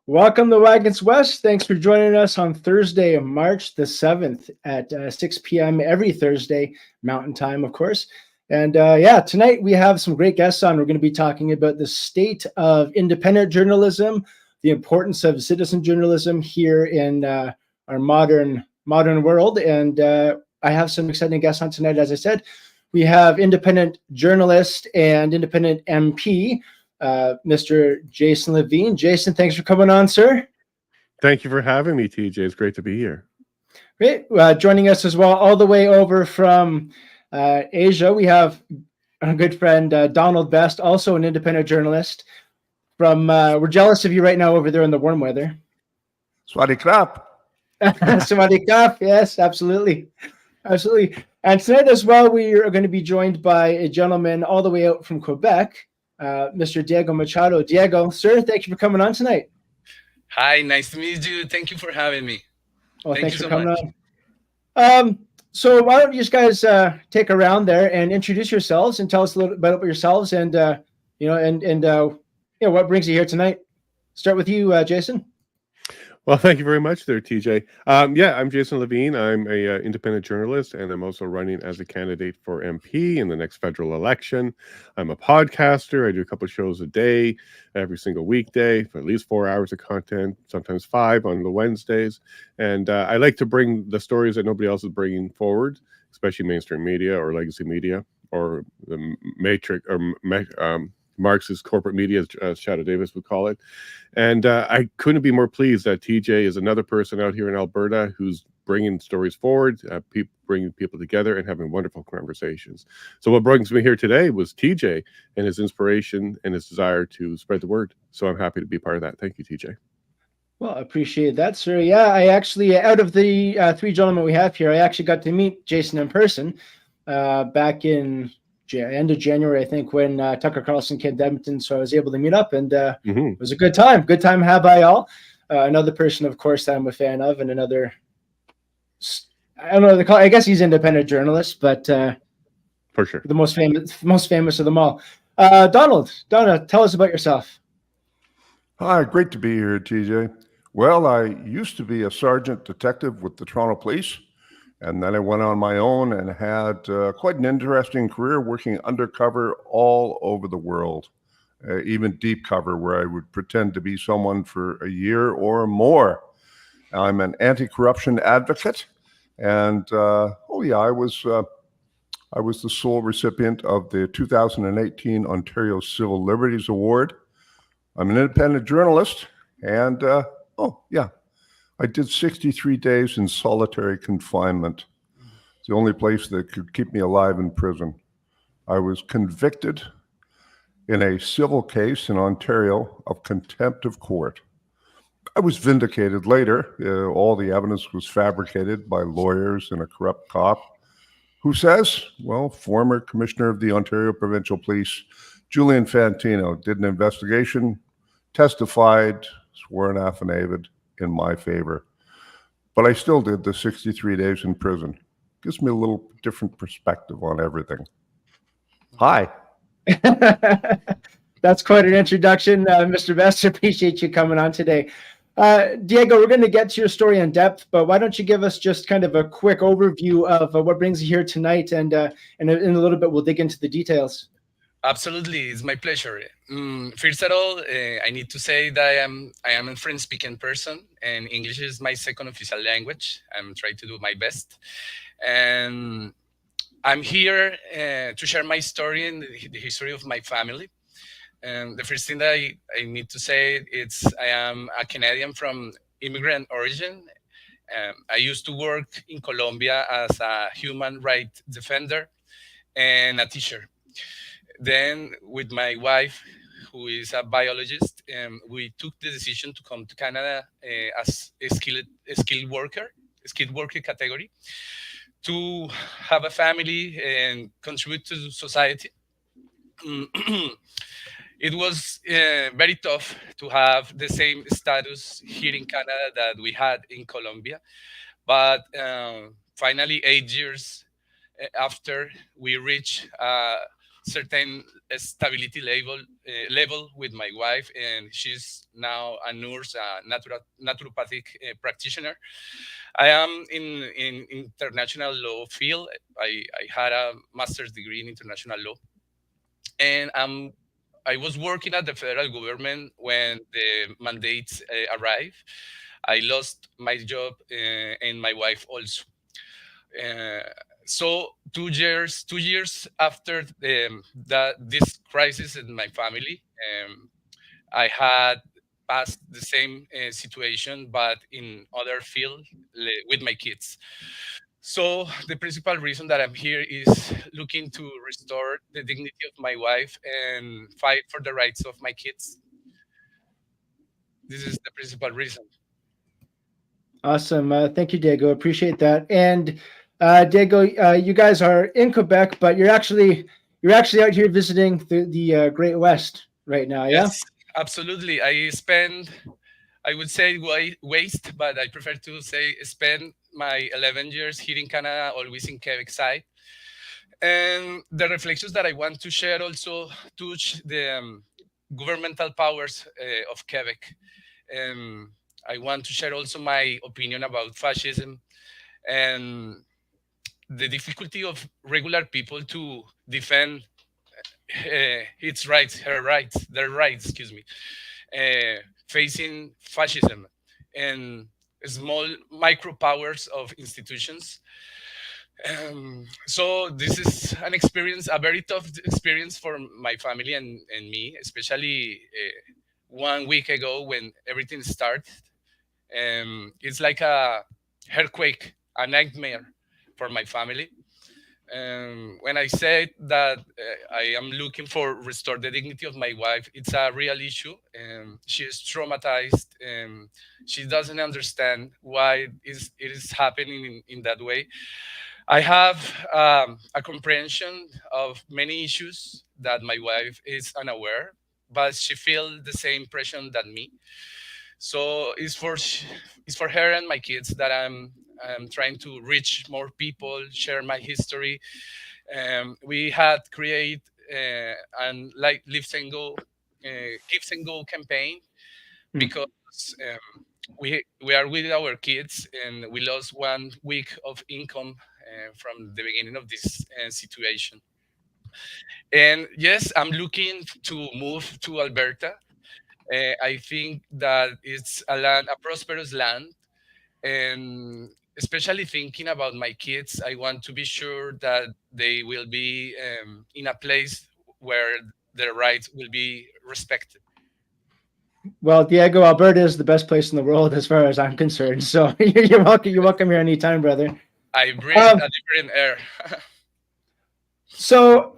Welcome to Wagons West. Thanks for joining us on Thursday, March the 7th at 6 p.m. every Thursday, Mountain Time, of course. And tonight we have some great guests on. We're going to be talking about the state of independent journalism, the importance of citizen journalism here in our modern world. And I have some exciting guests on tonight. As I said, we have independent journalist and independent MP, Mr. Jason Lavigne. Jason, thanks for coming on, sir. Thank you for having me, TJ. It's great to be here. Great. Joining us as well, all the way over from Asia, we have our good friend Donald Best, also an independent journalist. We're jealous of you right now over there in the warm weather. Swaddy krap. Swaddy krap. Yes, absolutely. Absolutely. And tonight as well, we are going to be joined by a gentleman all the way out from Quebec, Mr. Diego Machado. Diego, sir, thank you for coming on tonight. Hi, nice to meet you. Thank you for having me. Well, thanks for coming on. So why don't you guys take a round there and introduce yourselves and tell us a little bit about yourselves and what brings you here tonight. Start with you, Jason. Well, thank you very much there, TJ. I'm Jason Lavigne. I'm an independent journalist, and I'm also running as a candidate for MP in the next federal election. I'm a podcaster. I do a couple of shows a day, every single weekday, for at least 4 hours of content, sometimes 5 on the Wednesdays. And I like to bring the stories that nobody else is bringing forward, especially mainstream media or legacy media or the matrix or Marxist corporate media, as Shadow Davis would call it. And I couldn't be more pleased that TJ is another person out here in Alberta who's bringing stories forward, bringing people together and having wonderful conversations. So what brings me here today was TJ and his inspiration and his desire to spread the word. So I'm happy to be part of that. Thank you, TJ. Well, I appreciate that, sir. Yeah, I actually, out of the 3 gentlemen we have here, I actually got to meet Jason in person back in end of January, I think, when Tucker Carlson came to Edmonton, so I was able to meet up, and it was a good time. Good time had by all. Another person, of course, that I'm a fan of, and another, I don't know what they call it. I guess he's an independent journalist, but for sure, the most famous of them all. Donald, tell us about yourself. Hi, great to be here, TJ. Well, I used to be a sergeant detective with the Toronto Police. And then I went on my own and had quite an interesting career working undercover all over the world, even deep cover, where I would pretend to be someone for a year or more. I'm an anti-corruption advocate, and I was the sole recipient of the 2018 Ontario Civil Liberties Award. I'm an independent journalist, and I did 63 days in solitary confinement. It's the only place that could keep me alive in prison. I was convicted in a civil case in Ontario of contempt of court. I was vindicated later. All the evidence was fabricated by lawyers and a corrupt cop who says, former commissioner of the Ontario Provincial Police, Julian Fantino, did an investigation, testified, swore an affidavit in my favor. But I still did the 63 days in prison. Gives me a little different perspective on everything. Hi. That's quite an introduction, Mr. Best. Appreciate you coming on today. Diego, we're going to get to your story in depth, but why don't you give us just kind of a quick overview of what brings you here tonight, and in a little bit we'll dig into the details. Absolutely, it's my pleasure. First of all, I need to say that I am a French-speaking person, and English is my second official language. I'm trying to do my best, and I'm here to share my story and the history of my family. And the first thing that I need to say is I am a Canadian from immigrant origin. I used to work in Colombia as a human rights defender and a teacher. Then with my wife, who is a biologist, we took the decision to come to Canada as a skilled worker category, to have a family and contribute to society. It was very tough to have the same status here in Canada that we had in Colombia. But finally, 8 years after, we reached certain stability level with my wife, and she's now a nurse, a naturopathic practitioner. I am in international law field. I had a master's degree in international law, and I was working at the federal government when the mandates arrived. I lost my job and my wife also. Uh, so 2 years after this crisis in my family, I had passed the same situation, but in other field with my kids. So the principal reason that I'm here is looking to restore the dignity of my wife and fight for the rights of my kids. This is the principal reason. Awesome. Thank you, Diego. Appreciate that. And Diego, you guys are in Quebec, but you're actually out here visiting the Great West right now. Yeah. Yes, absolutely. I would say waste, but I prefer to say spend my 11 years here in Canada, always in Quebec side. And the reflections that I want to share also touch the governmental powers of Quebec. Um, I want to share also my opinion about fascism and the difficulty of regular people to defend their rights, excuse me, facing fascism and small micro powers of institutions. So this is an experience, a very tough experience for my family and me, especially 1 week ago when everything started. It's like a earthquake, a nightmare for my family. When I say that I am looking for restore the dignity of my wife, it's a real issue. She is traumatized. She doesn't understand why it is happening in that way. I have a comprehension of many issues that my wife is unaware, but she feels the same pressure than me. So it's for her and my kids that I'm trying to reach more people, share my history. We had create and like gives and go campaign because we are with our kids and we lost 1 week of income from the beginning of this situation. And yes, I'm looking to move to Alberta. I think that it's a prosperous land, and especially thinking about my kids, I want to be sure that they will be in a place where their rights will be respected. Well, Diego, Alberta is the best place in the world as far as I'm concerned. So you're welcome. You're welcome here anytime, brother. I breathe a different air. So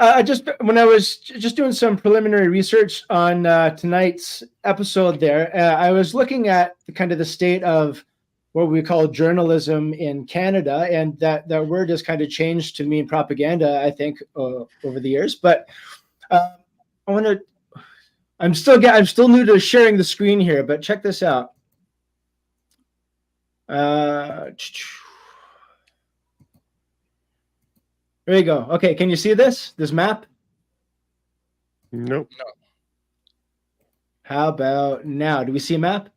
when I was just doing some preliminary research on tonight's episode there, I was looking at the state of what we call journalism in Canada, and that word has kind of changed to mean propaganda, I think, over the years. But I'm still new to sharing the screen here, but check this out. There you go. Okay, can you see this map? Nope. No. How about now? Do we see a map?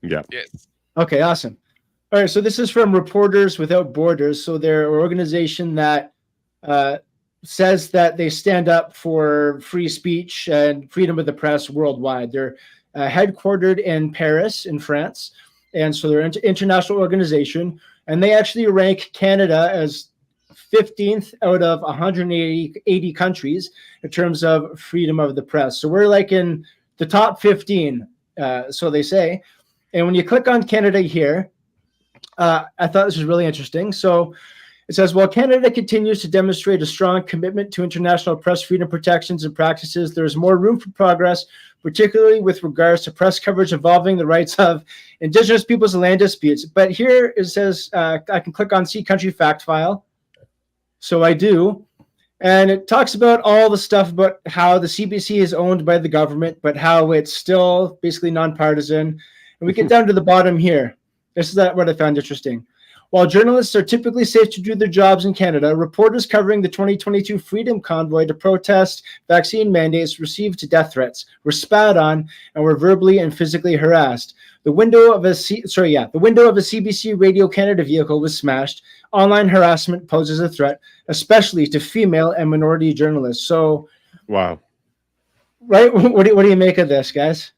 Yeah. Yes. Okay, awesome. All right, so this is from Reporters Without Borders. So they're an organization that says that they stand up for free speech and freedom of the press worldwide. They're headquartered in Paris, in France, and so they're an international organization, and they actually rank Canada as 15th out of 180 countries in terms of freedom of the press. So we're like in the top 15, so they say. And when you click on Canada here, I thought this was really interesting. So it says, while Canada continues to demonstrate a strong commitment to international press freedom protections and practices, there is more room for progress, particularly with regards to press coverage involving the rights of Indigenous peoples and land disputes. But here it says I can click on See Country Fact File. So I do. And it talks about all the stuff about how the CBC is owned by the government, but how it's still basically nonpartisan. And we get down to the bottom here. This is what I found interesting. While journalists are typically safe to do their jobs in Canada, reporters covering the 2022 Freedom Convoy to protest vaccine mandates received death threats, were spat on, and were verbally and physically harassed. The window of a CBC Radio Canada vehicle was smashed. Online harassment poses a threat, especially to female and minority journalists. So, wow. Right? What do you make of this, guys?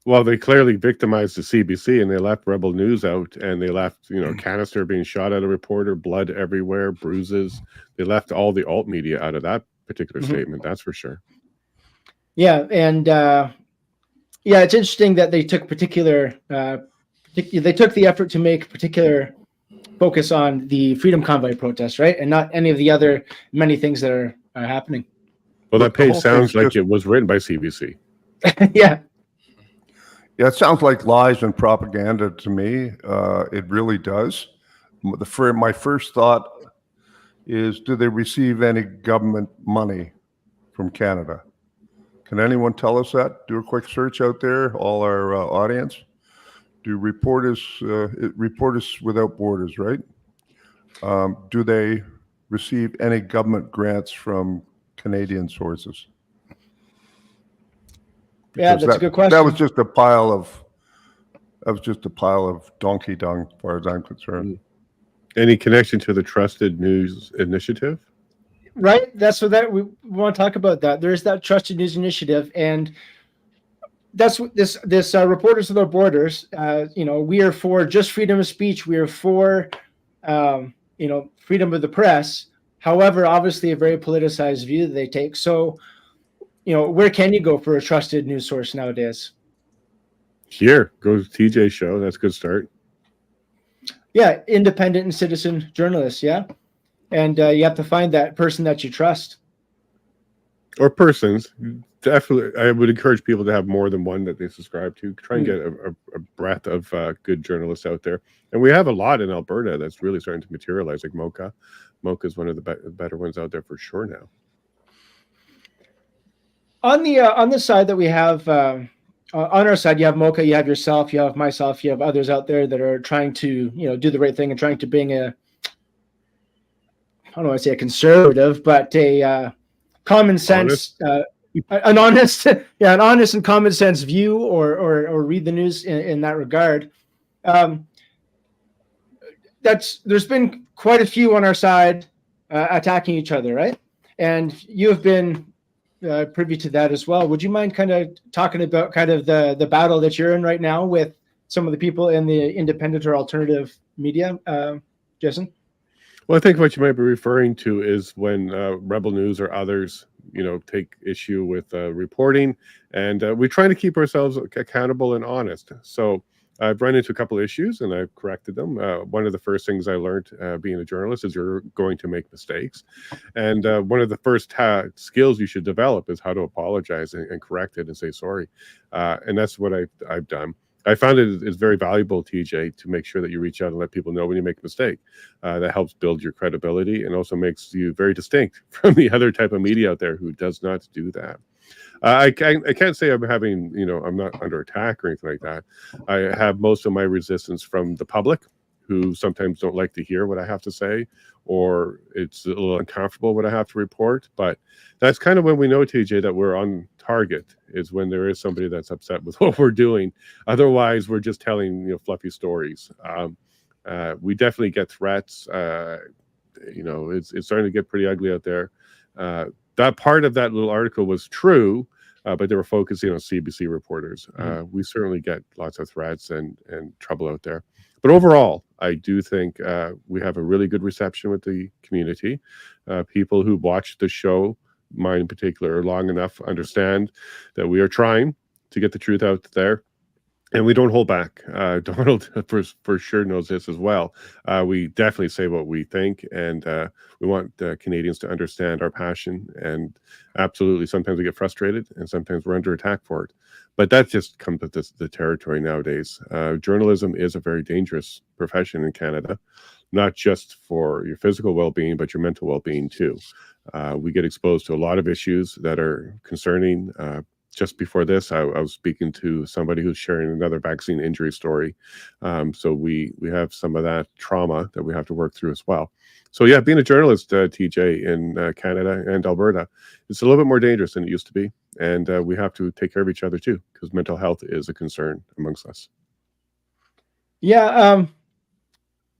Well, they clearly victimized the CBC, and they left Rebel News out, and they left, canister being shot at a reporter, blood everywhere, bruises. They left all the alt media out of that particular statement. That's for sure. Yeah, and it's interesting that they took they took the effort to make particular focus on the Freedom Convoy protest, right, and not any of the other many things that are happening. Well, that page sounds like it was written by CBC. Yeah. Yeah, it sounds like lies and propaganda to me. It really does. My first thought is, do they receive any government money from Canada? Can anyone tell us that? Do a quick search out there, all our audience. Do Reporters Without Borders, right? Do they receive any government grants from Canadian sources? Yeah, that's a good question. That was just a pile of donkey dung, as far as I'm concerned. Any connection to the Trusted News Initiative? Right. That's what we want to talk about. That there's that Trusted News Initiative, and that's what this Reporters Without Borders. We are for just freedom of speech. We are for freedom of the press. However, obviously, a very politicized view that they take. So, where can you go for a trusted news source nowadays? Here, go to TJ's show. That's a good start. Yeah, independent and citizen journalists. Yeah, and you have to find that person that you trust. Or persons. Definitely, I would encourage people to have more than one that they subscribe to. Try and get a breadth of good journalists out there. And we have a lot in Alberta that's really starting to materialize, like Mocha. Mocha is one of the better ones out there for sure now. On the side that we have, on our side, you have Mocha, you have yourself, you have myself, you have others out there that are trying to, do the right thing and trying to bring I don't want to say a conservative, but a common sense, an honest and common sense view, or read the news in that regard. There's been quite a few on our side attacking each other, right? And you have been privy to that as well. Would you mind kind of talking about kind of the battle that you're in right now with some of the people in the independent or alternative media, Jason? Well, I think what you might be referring to is when Rebel News or others, take issue with reporting, and we're trying to keep ourselves accountable and honest. So I've run into a couple of issues, and I've corrected them. One of the first things I learned being a journalist is you're going to make mistakes. And one of the first skills you should develop is how to apologize and correct it and say sorry. And that's what I've done. I found it is very valuable, TJ, to make sure that you reach out and let people know when you make a mistake. That helps build your credibility and also makes you very distinct from the other type of media out there who does not do that. I can't say I'm having, I'm not under attack or anything like that. I have most of my resistance from the public, who sometimes don't like to hear what I have to say, or it's a little uncomfortable what I have to report. But that's kind of when we know, TJ, that we're on target, is when there is somebody that's upset with what we're doing. Otherwise, we're just telling, fluffy stories. We definitely get threats. It's starting to get pretty ugly out there. That part of that little article was true, but they were focusing on CBC reporters. We certainly get lots of threats and trouble out there. But overall, I do think we have a really good reception with the community. People who watch the show, mine in particular, long enough understand that we are trying to get the truth out there. And we don't hold back. Donald for sure knows this as well. We definitely say what we think, and we want Canadians to understand our passion. And absolutely, sometimes we get frustrated, and sometimes we're under attack for it. But that just comes with the territory nowadays. Journalism is a very dangerous profession in Canada, not just for your physical well-being, but your mental well-being too. We get exposed to a lot of issues that are concerning. just before this, I was speaking to somebody who's sharing another vaccine injury story. So we have some of that trauma that we have to work through as well. So yeah, being a journalist, TJ, in Canada and Alberta, it's a little bit more dangerous than it used to be. And we have to take care of each other too, because mental health is a concern amongst us. Yeah.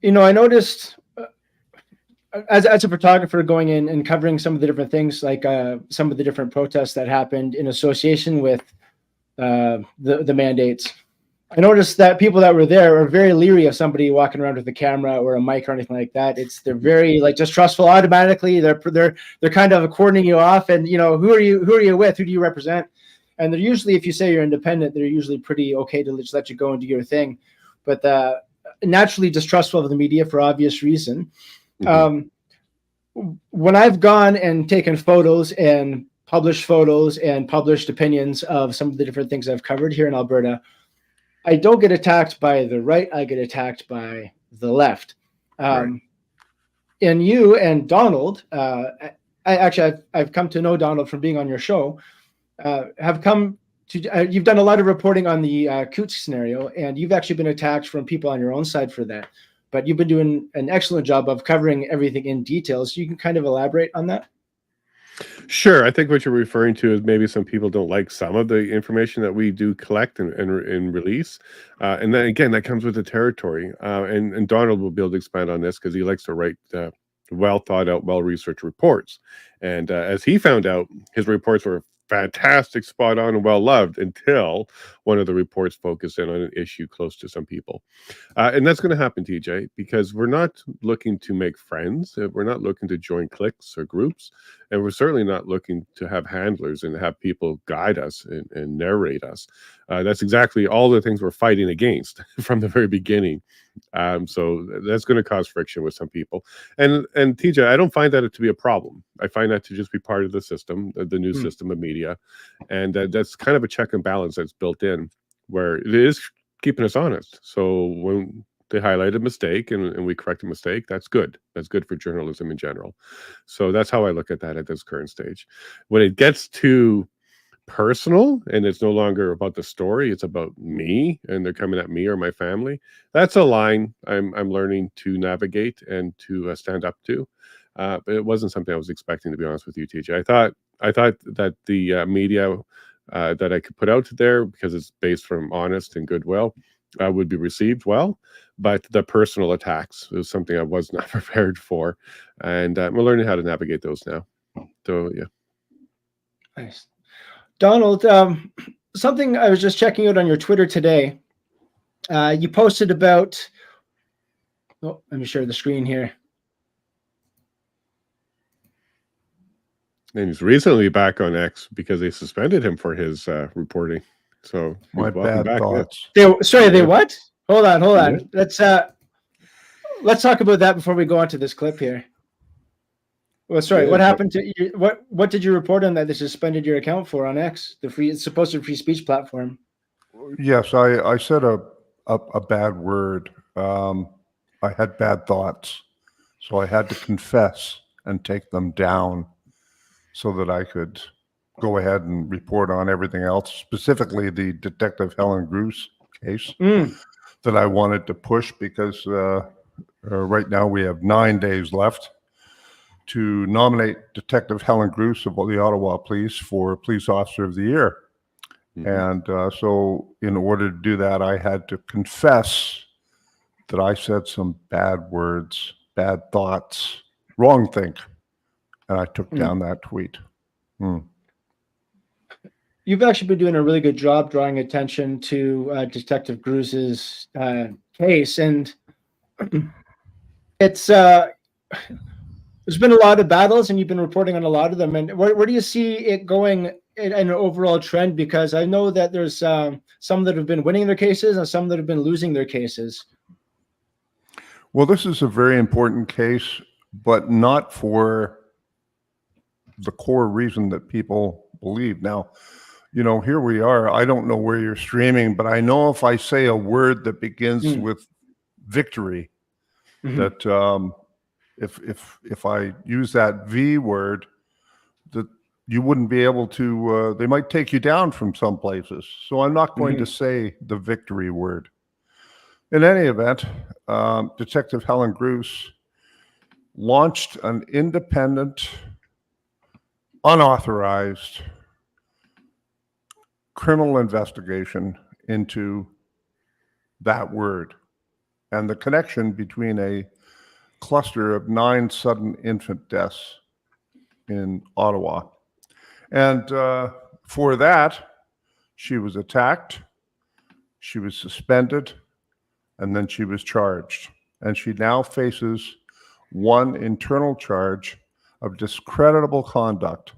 I noticed as a photographer going in and covering some of the different things, like some of the different protests that happened in association with the mandates, I noticed that people that were there are very leery of somebody walking around with a camera or a mic or anything like that. They're very like distrustful automatically. They're kind of cordoning you off, and who are you with? Who do you represent? And they're usually, if you say you're independent, they're usually pretty okay to just let you go and do your thing. But naturally distrustful of the media for obvious reason. When I've gone and taken photos and published opinions of some of the different things I've covered here in Alberta, I don't get attacked by the right. I get attacked by the left. Right. And you and Donald, I've come to know Donald from being on your show, you've done a lot of reporting on the Coots scenario, and you've actually been attacked from people on your own side for that. But you've been doing an excellent job of covering everything in detail. So you can kind of elaborate on that? Sure. I think what you're referring to is maybe some people don't like some of the information that we do collect and release. And then again, that comes with the territory. And Donald will be able to expand on this because he likes to write well thought out, well-researched reports. And as he found out, his reports were fantastic, spot on, and well loved until one of the reports focused in on an issue close to some people. And that's going to happen, TJ, because we're not looking to make friends. We're not looking to join cliques or groups. And we're certainly not looking to have handlers and have people guide us and narrate us. That's exactly all the things we're fighting against from the very beginning. So that's going to cause friction with some people. And TJ, I don't find that to be a problem. I find that to just be part of the system, the new system of media. And that's kind of a check and balance that's built in where it is keeping us honest. So when they highlight a mistake and we correct a mistake, that's good. That's good for journalism in general. So that's how I look at that at this current stage. When it gets to personal and it's no longer about the story, it's about me and they're coming at me or my family, that's a line I'm learning to navigate and to stand up to. But it wasn't something I was expecting, to be honest with you, TJ. I thought that the media that I could put out there, because it's based from honest and goodwill, would be received well. But the personal attacks was something I was not prepared for. And I'm learning how to navigate those now. So, yeah. Nice. Donald, something I was just checking out on your Twitter today. You posted about, let me share the screen here. And he's recently back on X because they suspended him for his reporting. So My bad thoughts. They what? Hold on. Yeah. Let's talk about that before we go on to this clip here. Well, sorry. What happened to you? What did you report on that they suspended your account for on X, the supposed free speech platform? Yes, I said a bad word. I had bad thoughts, so I had to confess and take them down so that I could go ahead and report on everything else, specifically the Detective Helen Gruce case that I wanted to push because right now we have 9 days left to nominate Detective Helen Gruce of the Ottawa Police for Police Officer of the Year. And so in order to do that, I had to confess that I said some bad words, bad thoughts, wrong think. And I took down that tweet. You've actually been doing a really good job drawing attention to Detective Gruce's case. And it's there's been a lot of battles and you've been reporting on a lot of them. And where do you see it going in an overall trend? Because I know that there's some that have been winning their cases and some that have been losing their cases. Well, this is a very important case, but not for the core reason that people believe. Now, here we are. I don't know where you're streaming, but I know if I say a word that begins with victory, that if I use that V word, that you wouldn't be able to, they might take you down from some places. So I'm not going to say the victory word. In any event, Detective Helen Gruce launched an independent, unauthorized criminal investigation into that word and the connection between a cluster of 9 sudden infant deaths in Ottawa. And for that, she was attacked, she was suspended, and then she was charged. And she now faces one internal charge of discreditable conduct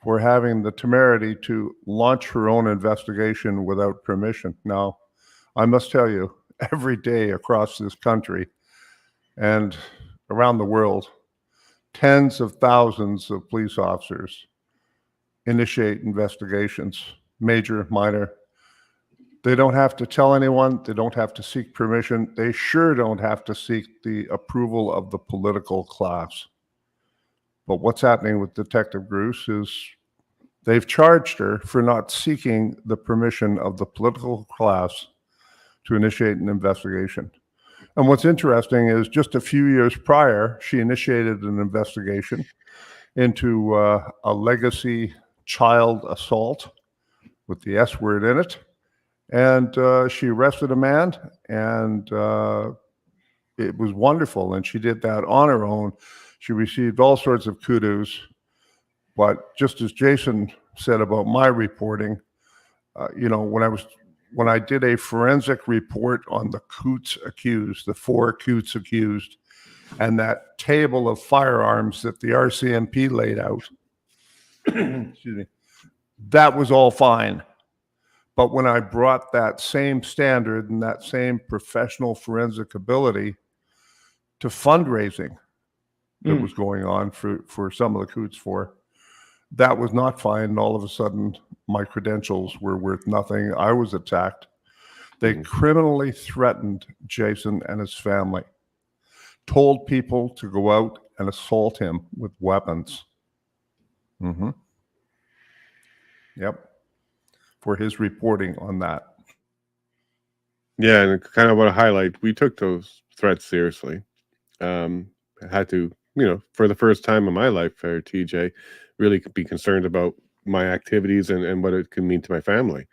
for having the temerity to launch her own investigation without permission. Now, I must tell you, every day across this country and around the world, tens of thousands of police officers initiate investigations, major, minor. They don't have to tell anyone. They don't have to seek permission. They sure don't have to seek the approval of the political class. But what's happening with Detective Gruce is they've charged her for not seeking the permission of the political class to initiate an investigation. And what's interesting is just a few years prior, she initiated an investigation into a legacy child assault with the S word in it. And she arrested a man, and it was wonderful. And she did that on her own. She received all sorts of kudos. But just as Jason said about my reporting, you know, when I did a forensic report on the Coots accused, the 4 Coots accused, and that table of firearms that the RCMP laid out, excuse me, that was all fine. But when I brought that same standard and that same professional forensic ability to fundraising that was going on for some of the Coots 4, that was not fine. And all of a sudden, my credentials were worth nothing. I was attacked. They criminally threatened Jason and his family, told people to go out and assault him with weapons. Yep. For his reporting on that. Yeah, and I kind of want to highlight, we took those threats seriously. I had to, you know, for the first time in my life, TJ, really be concerned about my activities and what it could mean to my family.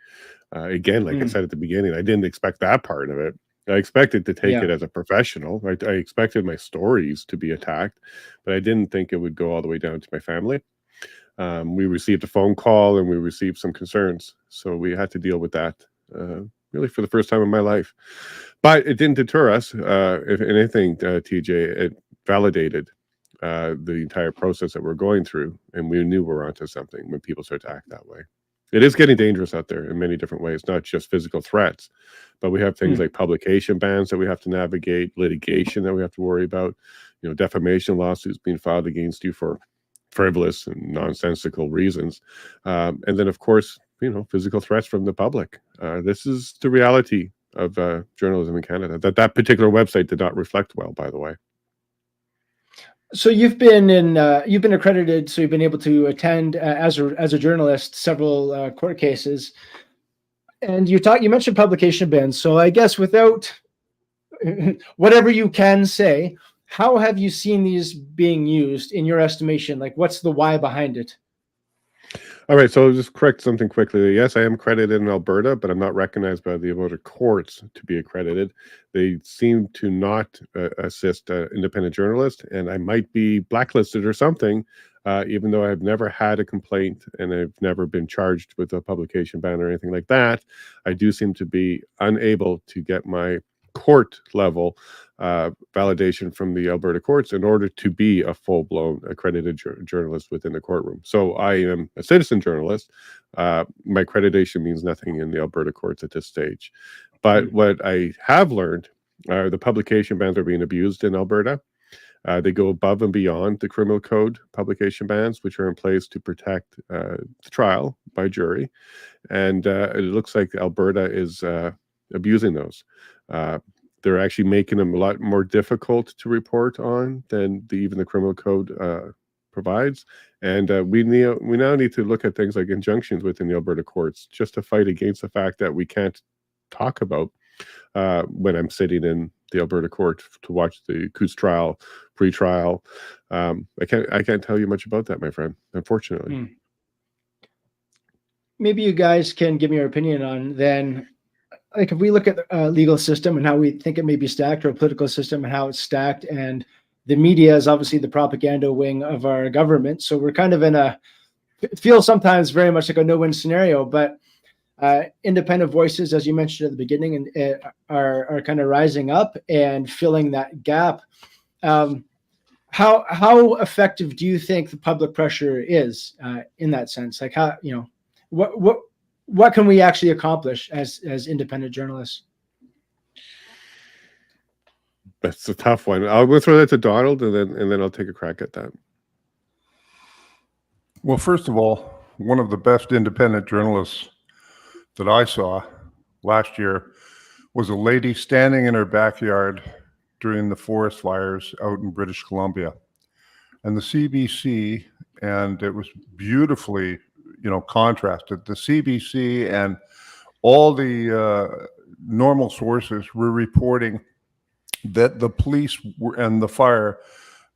Again, like I said at the beginning, I didn't expect that part of it. I expected to take it as a professional. I expected my stories to be attacked, but I didn't think it would go all the way down to my family. We received a phone call and we received some concerns. So we had to deal with that really for the first time in my life. But it didn't deter us. If anything, TJ, it validated the entire process that we're going through. And we knew we were onto something when people start to act that way. It is getting dangerous out there in many different ways, not just physical threats, but we have things like publication bans that we have to navigate, litigation that we have to worry about, you know, defamation lawsuits being filed against you for frivolous and nonsensical reasons. And then, of course, you know, physical threats from the public. This is the reality of journalism in Canada. That particular website did not reflect well, by the way. So you've been accredited, so you've been able to attend as a journalist several court cases, and you mentioned publication bans. So I guess without whatever you can say, how have you seen these being used in your estimation? Like, what's the why behind it? All right, so I'll just correct something quickly. Yes, I am accredited in Alberta, but I'm not recognized by the Alberta courts to be accredited. They seem to not assist independent journalists, and I might be blacklisted or something, even though I've never had a complaint and I've never been charged with a publication ban or anything like that. I do seem to be unable to get my court level validation from the Alberta courts in order to be a full-blown accredited journalist within the courtroom. So I am a citizen journalist. My accreditation means nothing in the Alberta courts at this stage. But what I have learned are the publication bans are being abused in Alberta. They go above and beyond the criminal code publication bans, which are in place to protect the trial by jury. And it looks like Alberta is abusing those. They're actually making them a lot more difficult to report on than even the criminal code provides. And we now need to look at things like injunctions within the Alberta courts just to fight against the fact that we can't talk about when I'm sitting in the Alberta court to watch the Coutts trial, pre-trial. I can't tell you much about that, my friend, unfortunately. Maybe you guys can give me your opinion on then, like if we look at the legal system and how we think it may be stacked, or a political system and how it's stacked, and the media is obviously the propaganda wing of our government. So we're kind of in it feels sometimes very much like a no-win scenario, but independent voices, as you mentioned at the beginning, and are kind of rising up and filling that gap. How effective do you think the public pressure is in that sense? Like how, what can we actually accomplish as independent journalists? That's a tough one. I'll go throw that to Donald, and then I'll take a crack at that. Well, first of all, one of the best independent journalists that I saw last year was a lady standing in her backyard during the forest fires out in British Columbia. And the CBC, and it was beautifully, contrasted. The CBC and all the normal sources were reporting that the police and the fire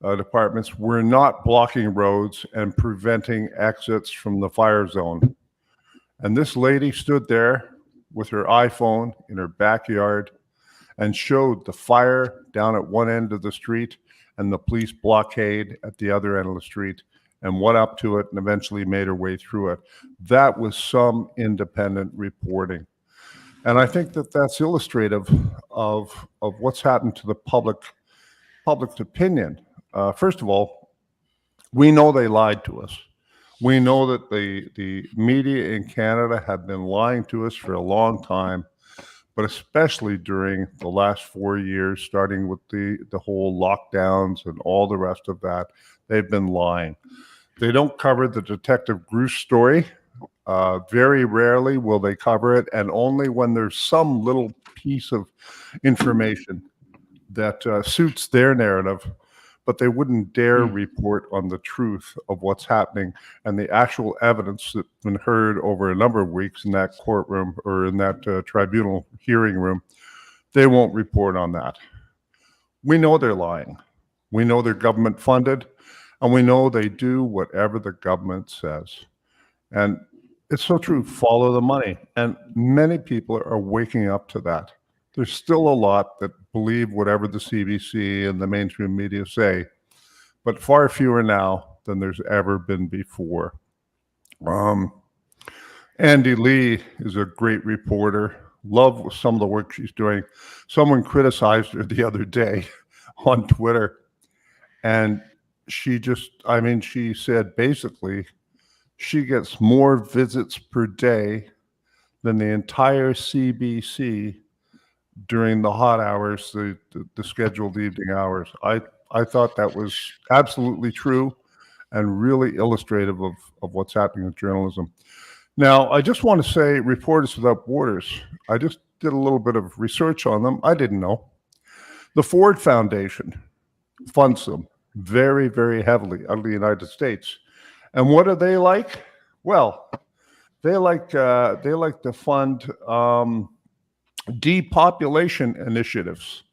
departments were not blocking roads and preventing exits from the fire zone. And this lady stood there with her iPhone in her backyard and showed the fire down at one end of the street and the police blockade at the other end of the street, and went up to it and eventually made her way through it. That was some independent reporting. And I think that that's illustrative of what's happened to the public's opinion. First of all, we know they lied to us. We know that the media in Canada have been lying to us for a long time, but especially during the last 4 years, starting with the whole lockdowns and all the rest of that, they've been lying. They don't cover the Detective Grush story. Very rarely will they cover it, and only when there's some little piece of information that suits their narrative, but they wouldn't dare report on the truth of what's happening and the actual evidence that's been heard over a number of weeks in that courtroom or in that tribunal hearing room. They won't report on that. We know they're lying. We know they're government funded, and we know they do whatever the government says. And it's so true, follow the money. And many people are waking up to that. There's still a lot that believe whatever the CBC and the mainstream media say, but far fewer now than there's ever been before. Andy Lee is a great reporter. Love some of the work she's doing. Someone criticized her the other day on Twitter, and she said basically she gets more visits per day than the entire CBC during the hot hours, the scheduled evening hours. I thought that was absolutely true and really illustrative of what's happening with journalism. Now, I just want to say Reporters Without Borders, I just did a little bit of research on them. I didn't know. The Ford Foundation funds them very, very heavily out of the United States. And what are they like? Well, they like to fund depopulation initiatives.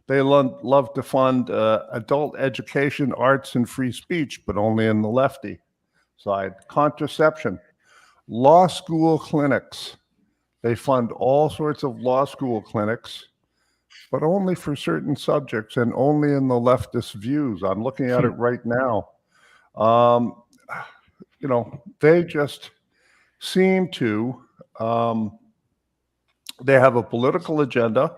They love to fund adult education, arts, and free speech, but only in the lefty side. Contraception, law school clinics. They fund all sorts of law school clinics, but only for certain subjects and only in the leftist views. I'm looking at it right now. They just seem to, they have a political agenda,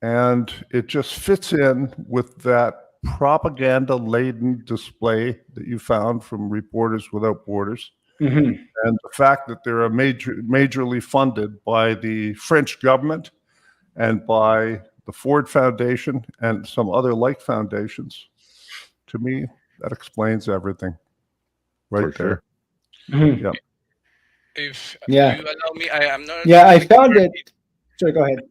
and it just fits in with that propaganda-laden display that you found from Reporters Without Borders. And the fact that they're majorly funded by the French government and by the Ford Foundation and some other like foundations, to me, that explains everything right there. Yep. If you allow me, I am not. Yeah, I found it. Sorry, go ahead.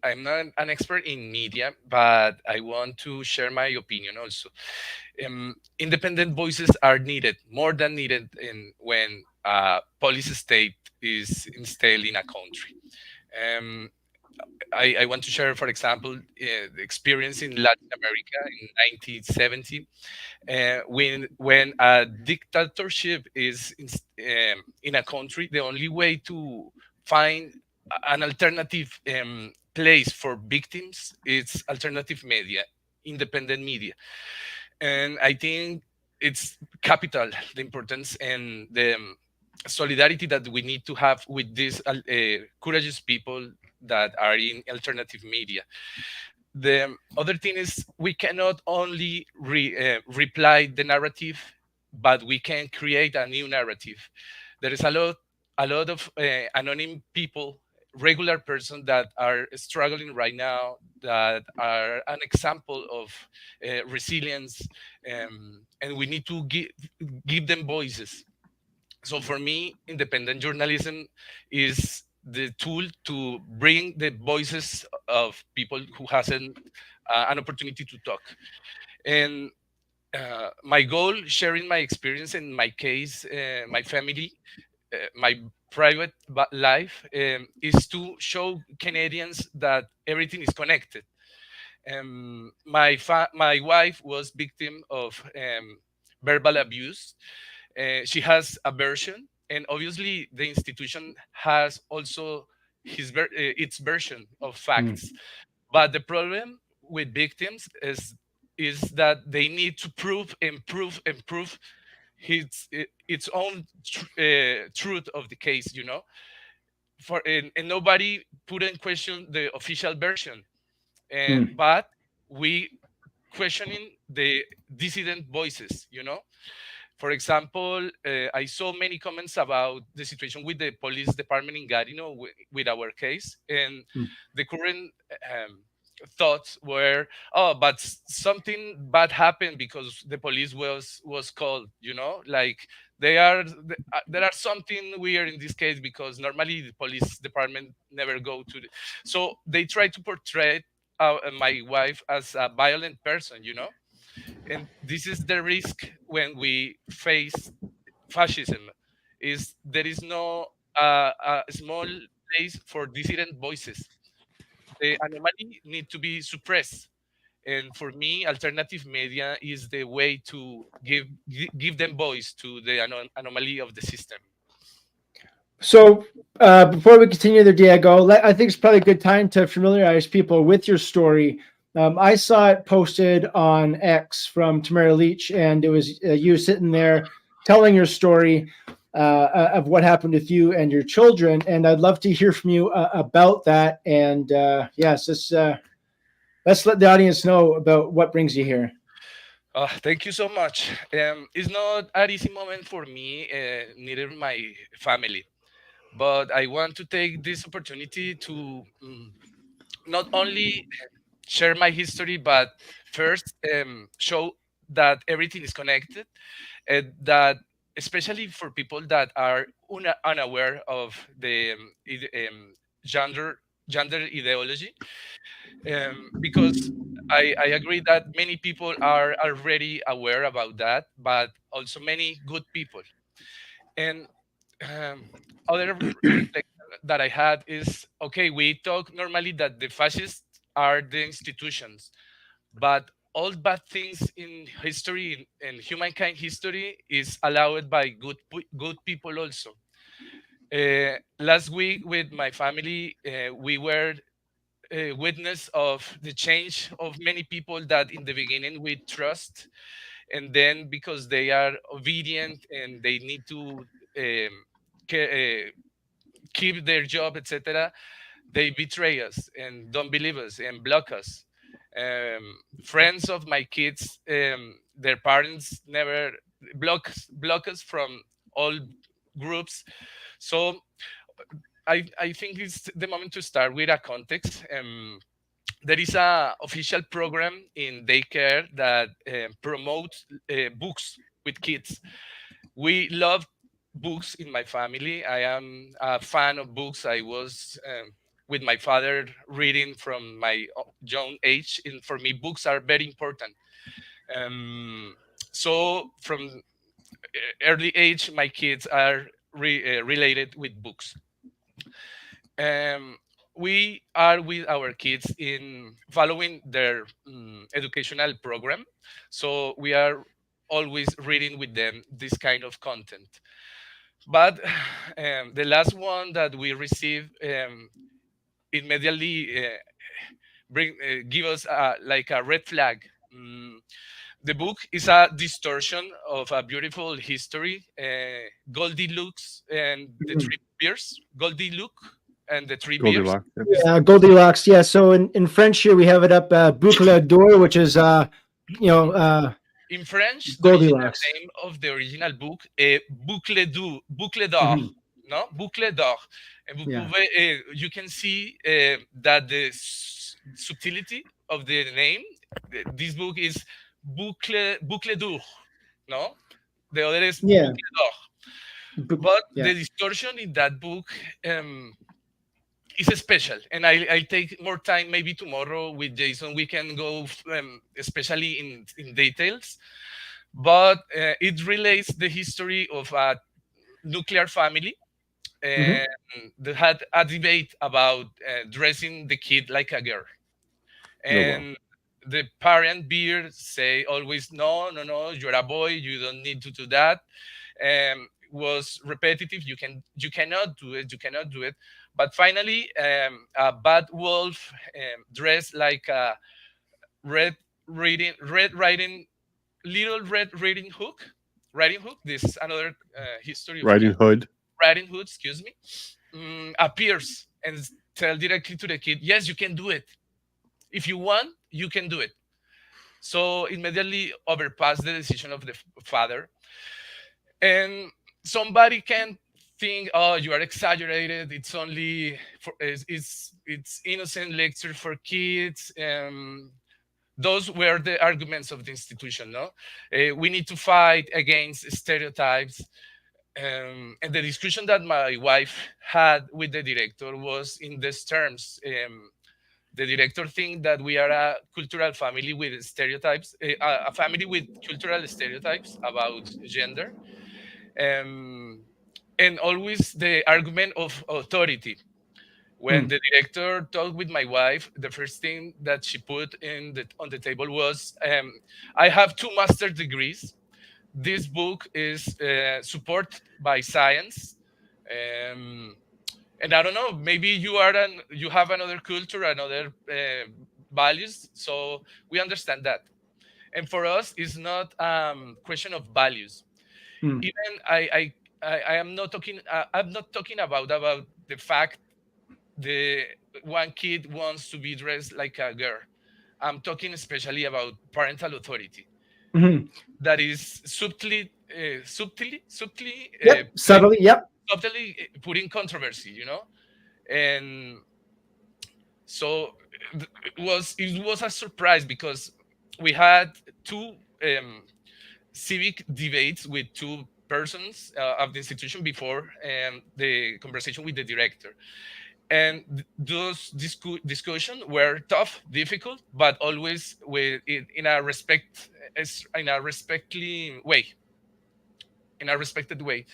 I'm not an expert in media, but I want to share my opinion also. Independent voices are needed, more than needed, in when police state is installed in a country. Um, I want to share, for example, the experience in Latin America in 1970, when a dictatorship is in a country, the only way to find an alternative place for victims is alternative media, independent media. And I think it's capital, the importance and the solidarity that we need to have with these courageous people that are in alternative media. The other thing is we cannot only reply the narrative, but we can create a new narrative. There is a lot of anonymous people, regular persons that are struggling right now, that are an example of resilience, and we need to give them voices. So for me, independent journalism is the tool to bring the voices of people who hasn't an opportunity to talk. And my goal, sharing my experience in my case, my family, my private life, is to show Canadians that everything is connected. My wife was victim of verbal abuse. She has aversion, and obviously the institution has also its version of Mm. facts. But the problem with victims is that they need to prove and prove and prove its own truth of the case. And nobody put in question the official version, Mm. but we questioning the dissident voices. For example, I saw many comments about the situation with the police department in Gatineau with our case, and Mm. the current thoughts were, oh, but something bad happened because the police was called. Like there are something weird in this case because normally the police department never go to so they try to portray my wife as a violent person. And this is the risk when we face fascism, is there is no a small place for dissident voices. The anomaly need to be suppressed, and for me alternative media is the way to give them voice to the anomaly of the system. So, before we continue there, Diego, I think it's probably a good time to familiarize people with your story. I saw it posted on X from Tamara Leach, and it was you sitting there telling your story of what happened with you and your children. And I'd love to hear from you about that. And yes, let's let the audience know about what brings you here. Thank you so much. It's not an easy moment for me, neither my family, but I want to take this opportunity to not only share my history, but first show that everything is connected, and that especially for people that are unaware of the gender gender ideology, because I agree that many people are already aware about that, but also many good people. And um, other reflection that I had is, okay, we talk normally that the fascists are the institutions, but all bad things in history and humankind history is allowed by good people also. Last week with my family, we were witness of the change of many people that in the beginning we trust, and then because they are obedient and they need to um, keep their job, etc., they betray us and don't believe us and block us. Friends of my kids, their parents never block us from all groups. So I think it's the moment to start with a context. There is a official program in daycare that promotes books with kids. We love books in my family. I am a fan of books. I was with my father reading from my young age. And for me, books are very important. Um, so from early age, my kids are related with books. Um, we are with our kids in following their educational program. So we are always reading with them this kind of content. But the last one that we received immediately give us like a red flag. The book is a distortion of a beautiful history. Goldilocks and the Mhm. Three Bears. Goldilocks and the Three Bears. Goldilocks. Yeah. Yeah, Goldilocks. Yeah. So in French here we have it up Boucle d'Or, which is you know In French, the original Goldilocks. name of the original book, Boucle d'Or, Mhm. no? Boucle d'Or. And Yeah. you can see that the subtlety of the name, this book is Boucle d'Or, no? The other is Yeah. Boucle d'Or. But the distortion in that book is special, and I'll take more time maybe tomorrow with Jason. We can go especially in details, but it relates the history of a nuclear family, Mhm. and they had a debate about dressing the kid like a girl. Oh, wow. And the parent beer say always, no, no, no, you're a boy, you don't need to do that. Was repetitive. You cannot do it, you cannot do it. But finally, a bad wolf dressed like a red riding little red riding hook. This is another history of Riding Hood. riding hood, excuse me. Appears and tell directly to the kid, yes, you can do it. If you want, you can do it. So immediately overpass the decision of the father. And somebody can think, oh, you are exaggerated, it's only for it's innocent lecture for kids. Those were the arguments of the institution, no? We need to fight against stereotypes. And the discussion that my wife had with the director was in these terms. The director think that we are a cultural family with stereotypes, a family with cultural stereotypes about gender, um, and always the argument of authority. When Mm. the director talked with my wife, the first thing that she put on the table was, "I have two master's degrees. This book is supported by science." Um, and I don't know, maybe you have another culture, another values, so we understand that. And for us, it's not question of values. Mm. Even I am not talking. I'm not talking about the fact the one kid wants to be dressed like a girl. I'm talking especially about parental authority Mhm. that is subtly Yep. Subtly. Yep. subtly put in controversy, you know. And so it was a surprise because we had two civic debates with two persons of the institution before the conversation with the director. And those discussions were tough, difficult, but always in a in a respectfully way, in a respected way.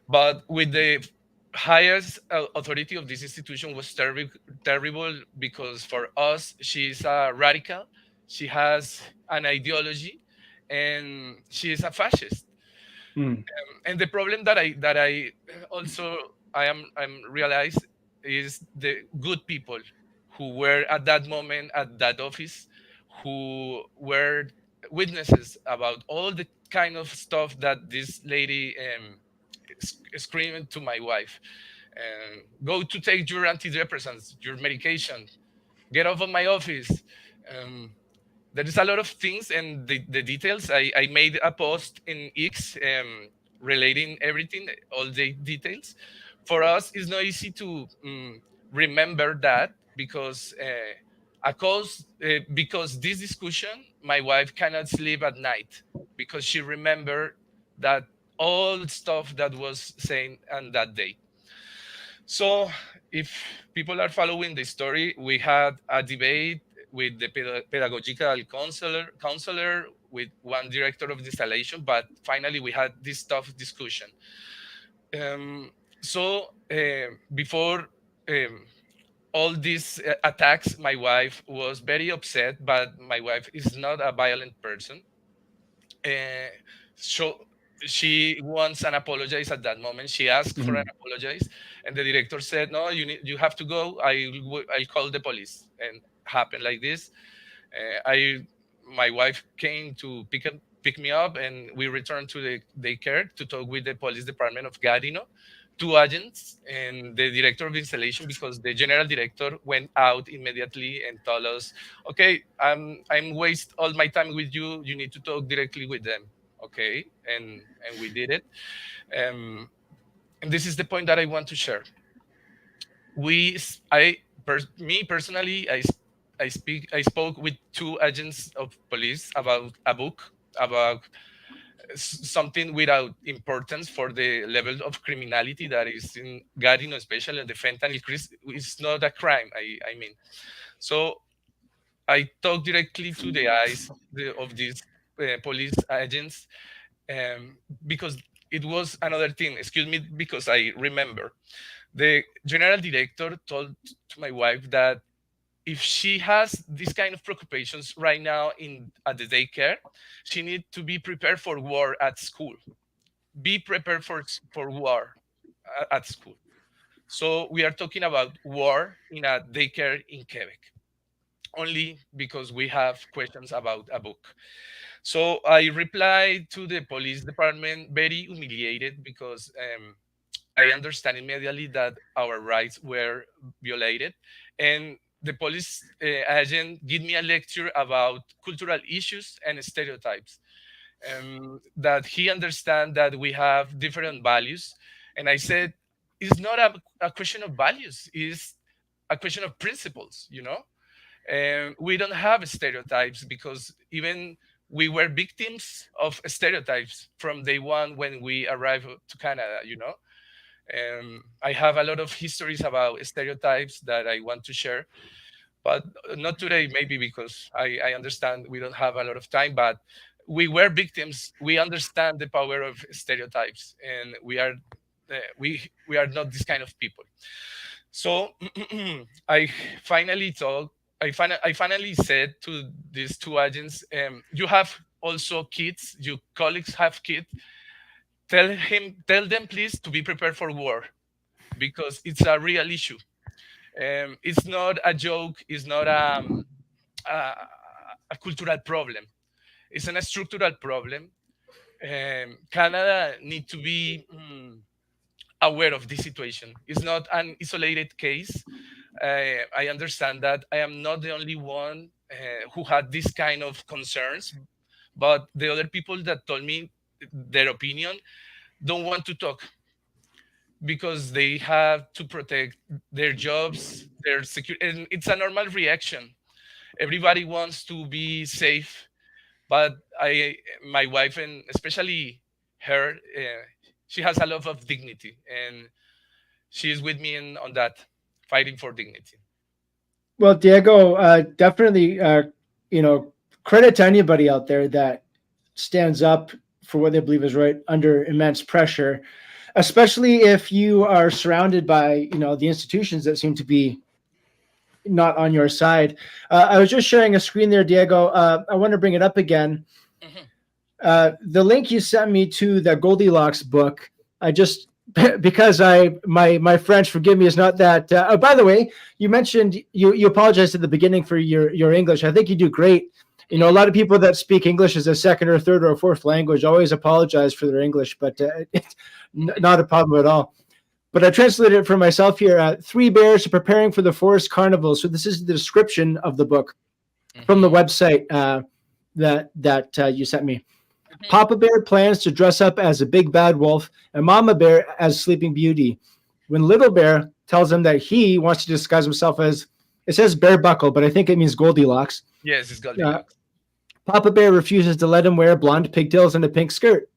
But with the highest authority of this institution was terrible because for us she's a radical, she has an ideology, and she is a fascist. Mm. And the problem that I also I'm realized is the good people who were at that moment at that office, who were witnesses about all the kind of stuff that this lady screaming to my wife, go to take your antidepressants, your medication, get off of my office. um, there is a lot of things, and the details. I made a post in X relating everything, all the details. For us, it's not easy to remember that because because this discussion, my wife cannot sleep at night because she remembered that all stuff that was saying on that day. So, if people are following the story, we had a debate with the pedagogical counselor, with one director of the installation, but finally we had this tough discussion. Um, before all these attacks, my wife was very upset, but my wife is not a violent person. uh, so she wants an apologize at that moment. She asked for an Mhm. apologize, and the director said, "No, you have to go. I'll call the police." And happened like this. My wife came to pick me up, and we returned to the daycare to talk with the police department of Gatineau, two agents, and the director of installation, because the general director went out immediately and told us, "Okay, I'm waste all my time with you. You need to talk directly with them." Okay, and we did it. And this is the point that I want to share. We s- I per- Me personally, I spoke with two agents of police about a book, about something without importance for the level of criminality that is in Gatineau, especially the fentanyl is not a crime. I mean, so I talked directly to the eyes of these police agents, um, because it was another thing. Excuse me, because I remember the general director told to my wife that if she has this kind of preoccupations right now in at the daycare, she need to be prepared for war at school. Be prepared for war at school. So we are talking about war in a daycare in Quebec, only because we have questions about a book. So I replied to the police department very humiliated, because I understand immediately that our rights were violated, and the police agent gave me a lecture about cultural issues and stereotypes. That he understand that we have different values, and I said, it's not a question of values; it's a question of principles. And we don't have stereotypes, because even we were victims of stereotypes from day one when we arrived to Canada. I have a lot of histories about stereotypes that I want to share, but not today, maybe because I understand we don't have a lot of time. But we were victims. We understand the power of stereotypes, and we are not this kind of people. So I finally told, I finally said to these two agents, "You have also kids. Your colleagues have kids. Tell them please to be prepared for war, because it's a real issue. It's not a joke. It's not a, a cultural problem. It's a structural problem. Canada need to be aware of this situation. It's not an isolated case. I understand that I am not the only one who had this kind of concerns, but the other people that told me their opinion don't want to talk, because they have to protect their jobs, their security, and it's a normal reaction. Everybody wants to be safe, but my wife, and especially her, she has a lot of dignity, and she is with me on that, fighting for dignity. Well, Diego, definitely, credit to anybody out there that stands up for what they believe is right under immense pressure, especially if you are surrounded by, the institutions that seem to be not on your side. I was just sharing a screen there, Diego. I want to bring it up again. Mhm. The link you sent me to the Goldilocks book, I just because my French, forgive me, is not that. Oh, by the way, you mentioned you apologized at the beginning for your English. I think you do great. A lot of people that speak English as a second or third or fourth language always apologize for their English, but it's not a problem at all. But I translated it for myself here. Three bears are preparing for the forest carnival. So this is the description of the book from the Mhm. website that you sent me. Mhm. Papa Bear plans to dress up as a big bad wolf and Mama Bear as Sleeping Beauty. When Little Bear tells him that he wants to disguise himself as, it says Bear Buckle, but I think it means Goldilocks. Yes, it's Uh, Goldilocks. Papa Bear refuses to let him wear blonde pigtails and a pink skirt.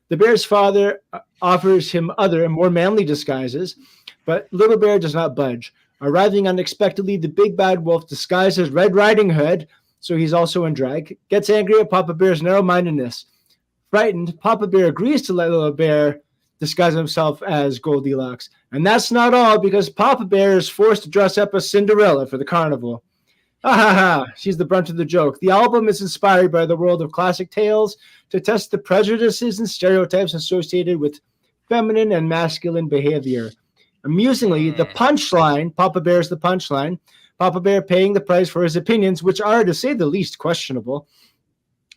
The bear's father offers him other and more manly disguises, but Little Bear does not budge. Arriving unexpectedly, the big bad wolf, disguised as Red Riding Hood, so he's also in drag, gets angry at Papa Bear's narrow-mindedness. Frightened, Papa Bear agrees to let Little Bear disguise himself as Goldilocks. And that's not all, because Papa Bear is forced to dress up as Cinderella for the carnival. Ha ha ha, she's the brunt of the joke. The album is inspired by the world of classic tales to test the prejudices and stereotypes associated with feminine and masculine behavior. Amusingly, the punchline, Papa Bear's the punchline, Papa Bear paying the price for his opinions, which are, to say the least, questionable,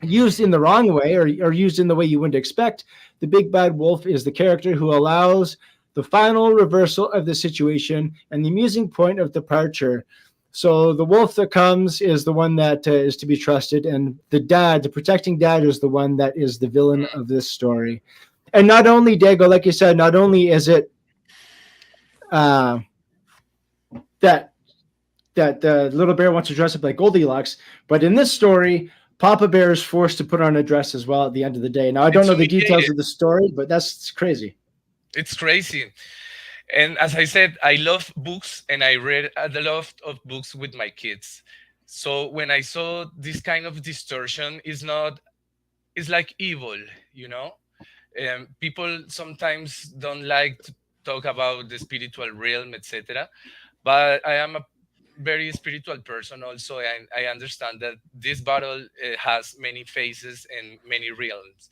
used in the wrong way or used in the way you wouldn't expect. The big bad wolf is the character who allows the final reversal of the situation and the amusing point of departure. So the wolf that comes is the one that is to be trusted, and the dad, the protecting dad, is the one that is the villain of this story. And not only, Diego, like you said, not only is it that the little bear wants to dress up like Goldilocks, but in this story, Papa Bear is forced to put on a dress as well at the end of the day. Now, I don't know the details of the story, but that's crazy. It's crazy. And as I said, I love books, and I read a lot of books with my kids. So when I saw this kind of distortion, it's like evil, you know? People sometimes don't like to talk about the spiritual realm, etc. But I am a very spiritual person also, and I understand that this battle has many faces and many realms.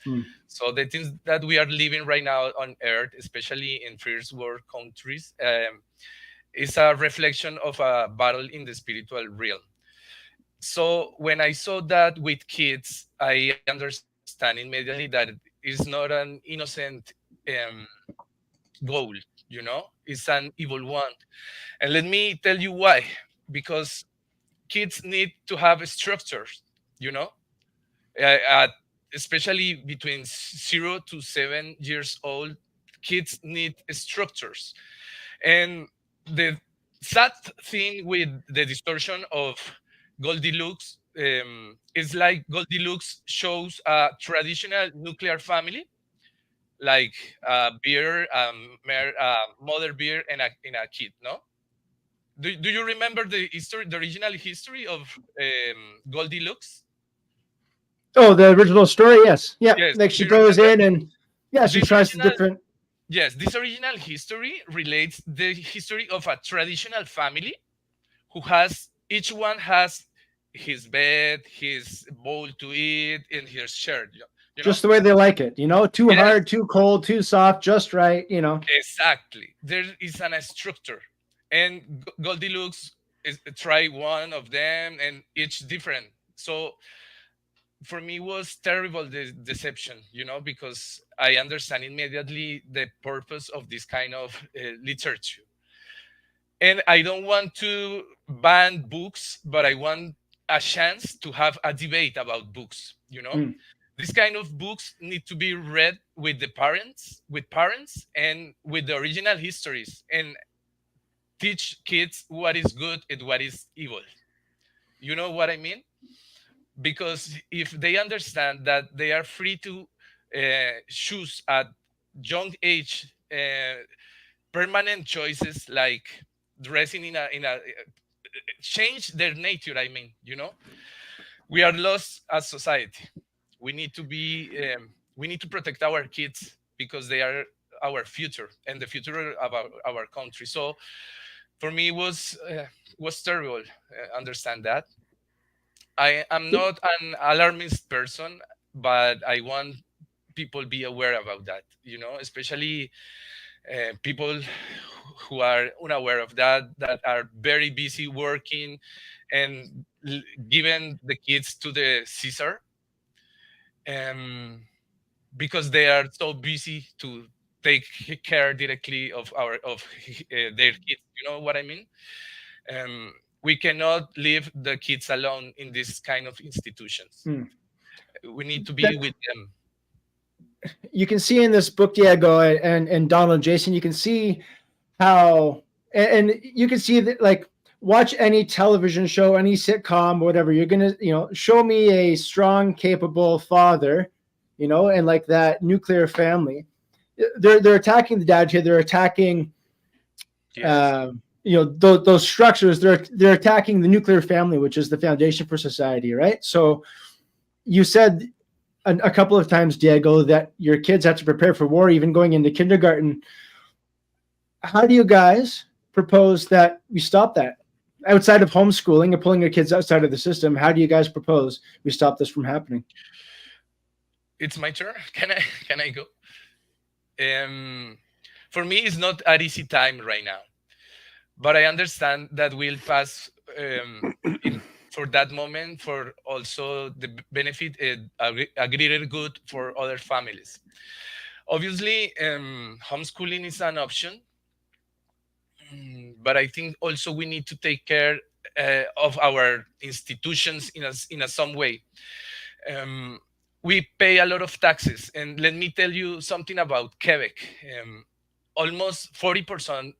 So the things that we are living right now on Earth, especially in first world countries, is a reflection of a battle in the spiritual realm. So when I saw that with kids, I understand immediately that it's not an innocent goal, you know, it's an evil one. And let me tell you why. Because kids need to have structures, you know, especially between 0 to 7 years old, kids need structures. And the sad thing with the distortion of Goldilocks is like Goldilocks shows a traditional nuclear family, like a bear, mother bear, and a kid, no? Do you remember the history, the original history of Goldilocks? Oh, the original story, yes. Yeah, Yes. like she goes in and, yeah, she This tries the original- different... Yes, this original history relates the history of a traditional family who has, each one has his bed, his bowl to eat, and his shirt. You know? Just the way they like it, you know, too Yes. hard, too cold, too soft, just right, you know. Exactly. There is a structure. And Goldilocks try one of them, and each different. So for me, it was terrible, the deception, you know, because I understand immediately the purpose of this kind of literature. And I don't want to ban books, but I want a chance to have a debate about books, you know. This kind of books need to be read with parents, and with the original histories, and teach kids what is good and what is evil. You know what I mean? Because if they understand that they are free to choose at young age permanent choices, like dressing in a change their nature, I mean, you know, we are lost as society. We need to be we need to protect our kids, because they are our future and the future of our country. So for me, it was terrible. Understand that. I am not an alarmist person, but I want people be aware about that, you know, especially people who are unaware of that, that are very busy working and giving the kids to the Caesar, because they are so busy to take care directly of their kids. You know what I mean? We cannot leave the kids alone in this kind of institutions. We need to be with them. You can see in this book, Diego and Donald, Jason, you can see how, and you can see that, like, watch any television show, any sitcom, whatever, you're gonna, you know, show me a strong, capable father, you know, and like that nuclear family. they're attacking the dad here. They're attacking, Yes. those structures. They're attacking the nuclear family, which is the foundation for society, right? So you said a couple of times, Diego, that your kids have to prepare for war, even going into kindergarten. How do you guys propose that we stop that? Outside of homeschooling and pulling your kids outside of the system, how do you guys propose we stop this from happening? It's my turn. Can I go? For me, it's not an easy time right now, but I understand that we'll pass for that moment, for also the benefit a greater good for other families. Obviously, homeschooling is an option, but I think also we need to take care of our institutions in a some way. Um, we pay a lot of taxes, and let me tell you something about Quebec. Almost 40%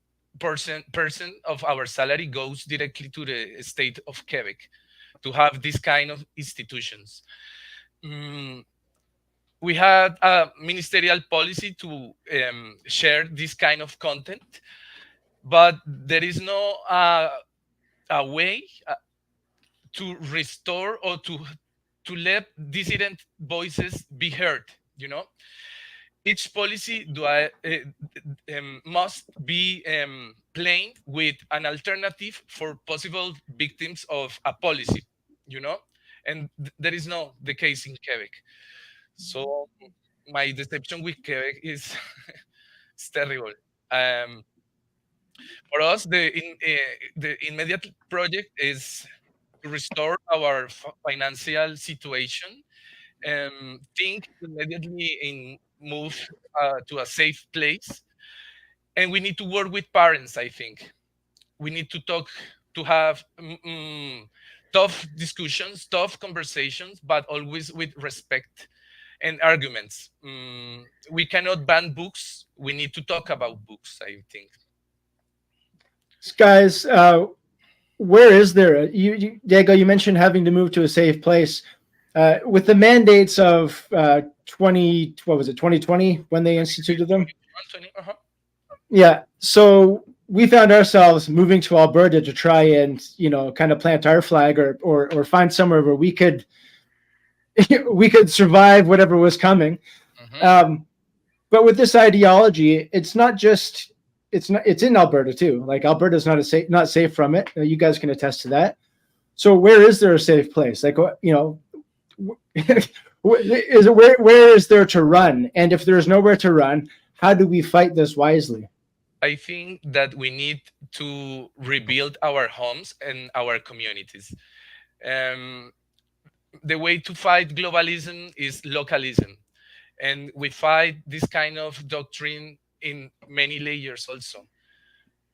of our salary goes directly to the state of Quebec to have this kind of institutions. Mm, we had a ministerial policy to share this kind of content, but there is no a way to restore or to let dissident voices be heard. You know, each policy must be plain with an alternative for possible victims of a policy. You know, and there is no the case in Quebec. So my deception with Quebec is it's terrible. Um, for us, the immediate project is to restore our financial situation and think immediately in move to a safe place. And we need to work with parents. I think we need to talk to have tough discussions, tough conversations, but always with respect and arguments. We cannot ban books. We need to talk about books, I think. Guys, where is there? Diego, you mentioned having to move to a safe place. With the mandates of 2020 when they instituted them? Anthony, Yeah. So we found ourselves moving to Alberta to try and, kind of plant our flag or find somewhere where we could survive whatever was coming. But with this ideology, it's in Alberta too. Like Alberta's not safe from it. You guys can attest to that. So where is there a safe place? Like, where is there to run? And if there's nowhere to run, how do we fight this wisely? I think that we need to rebuild our homes and our communities. The way to fight globalism is localism. And we fight this kind of doctrine in many layers also.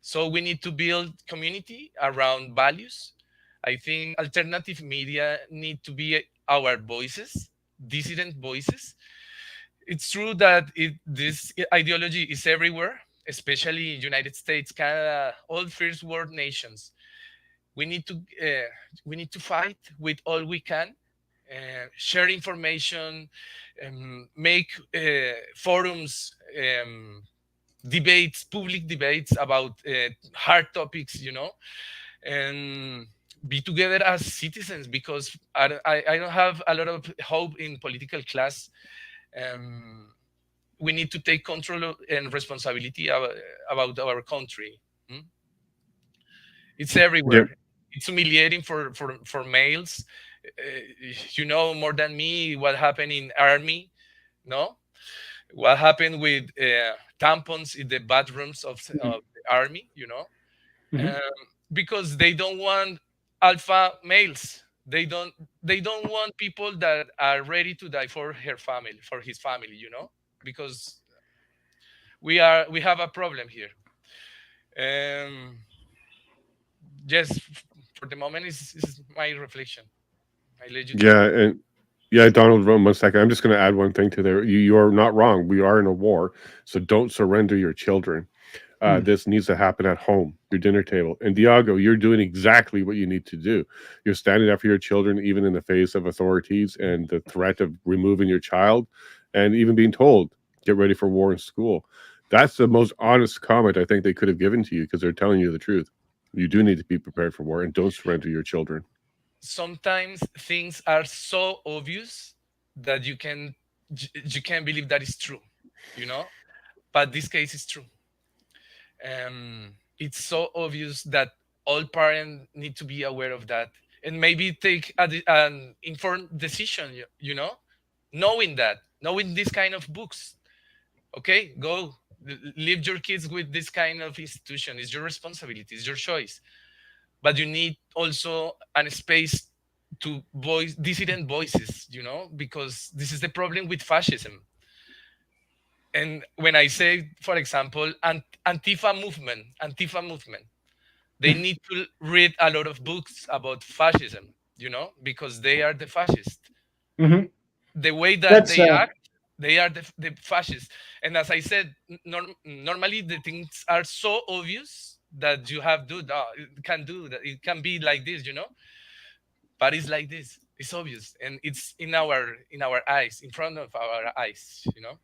So we need to build community around values. I think alternative media need to be our voices, dissident voices. It's true that this ideology is everywhere, especially United States, Canada, all first world nations. We need to fight with all we can, share information, make forums, debates, public debates about hard topics, and be together as citizens, because I don't have a lot of hope in political class. We need to take control and responsibility about our country. It's everywhere. Yep. It's humiliating for males. You know more than me what happened in army, no? What happened with tampons in the bathrooms of the army, because they don't want alpha males. They don't want people that are ready to die for his family, because we have a problem here. Yes, for the moment is my reflection. I let you talk. And Donald, 1 second. I'm just going to add one thing to there. You are not wrong. We are in a war, so don't surrender your children. This needs to happen at home, your dinner table. And Diego, you're doing exactly what you need to do. You're standing up for your children, even in the face of authorities and the threat of removing your child, and even being told get ready for war in school. That's the most honest comment I think they could have given to you, because they're telling you the truth. You do need to be prepared for war, and don't surrender your children. Sometimes things are so obvious that you can't believe that is true, you know. But this case is true. It's so obvious that all parents need to be aware of that, and maybe take an informed decision. You know, knowing this kind of books. Okay, go leave your kids with this kind of institution. It's your responsibility. It's your choice. But you need also an space to voice dissident voices. You know, because this is the problem with fascism. And when I say, for example, Antifa movement, they need to read a lot of books about fascism, you know, because they are the fascists. Hmm. The way that That's they act, they are the fascists. And as I said, normally the things are so obvious that you have to, it can do that. It can be like this, you know, but it's like this. It's obvious, and it's in our eyes, in front of our eyes, you know.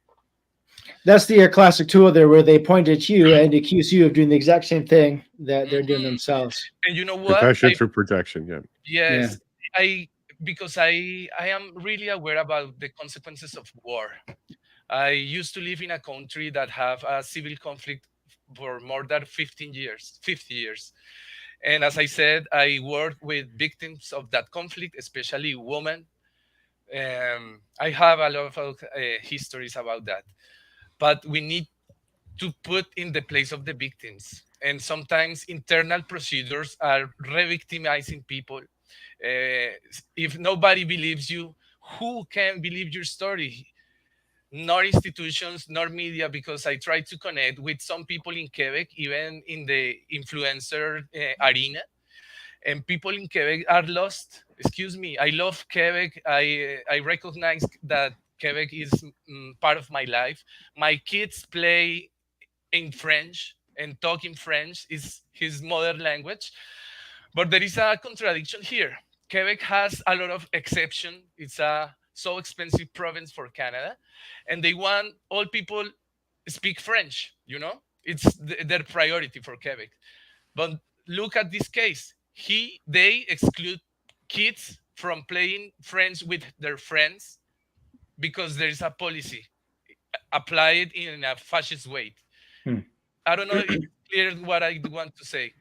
that's the classic tool there, where they point at you and accuse you of doing the exact same thing that they're doing Mhm. themselves. And you know what? Confession through protection. Yeah. Yeah. Yes, I because I am really aware about the consequences of war. I used to live in a country that have a civil conflict for more than 15 years, 50 years. And as I said, I work with victims of that conflict, especially women. I have a lot of histories about that. But we need to put in the place of the victims. And sometimes internal procedures are re-victimizing people. If nobody believes you, who can believe your story? Nor institutions, nor media, because I try to connect with some people in Quebec, even in the influencer arena, and people in Quebec are lost. Excuse me, I love Quebec. I recognize that Quebec is part of my life. My kids play in French and talk in French is his mother language. But there is a contradiction here. Quebec has a lot of exception. It's a so expensive province for Canada, and they want all people speak French. You know, it's their priority for Quebec. But look at this case. They exclude kids from playing French with their friends because there is a policy applied in a fascist way. Hmm. I don't know if it's clear what I want to say.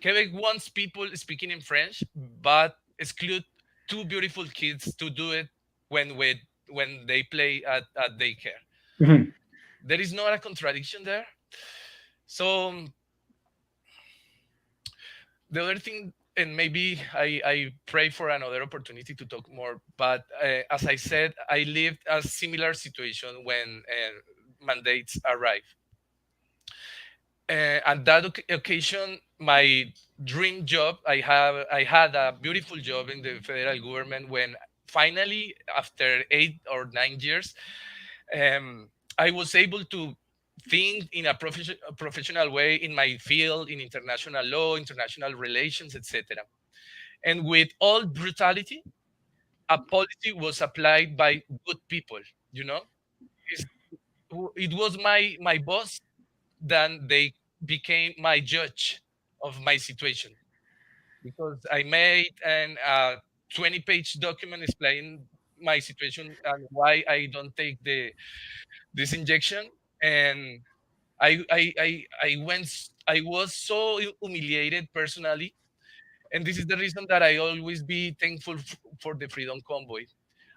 Quebec wants people speaking in French, but exclude two beautiful kids to do it when they play at daycare. Mhm. There is not a contradiction there. So the other thing, and maybe I pray for another opportunity to talk more, but as I said, I lived a similar situation when mandates arrive. On that occasion, my dream job, I had a beautiful job in the federal government when finally, after 8 or 9 years, um, I was able to think in a professional way in my field in international law, international relations, etc. And with all brutality, a policy was applied by good people. You know, It's- it was my boss, then they became my judge of my situation because I made an 20-page document explaining my situation and why I don't take this injection. And I was so humiliated personally, and this is the reason that I always be thankful for the Freedom Convoy.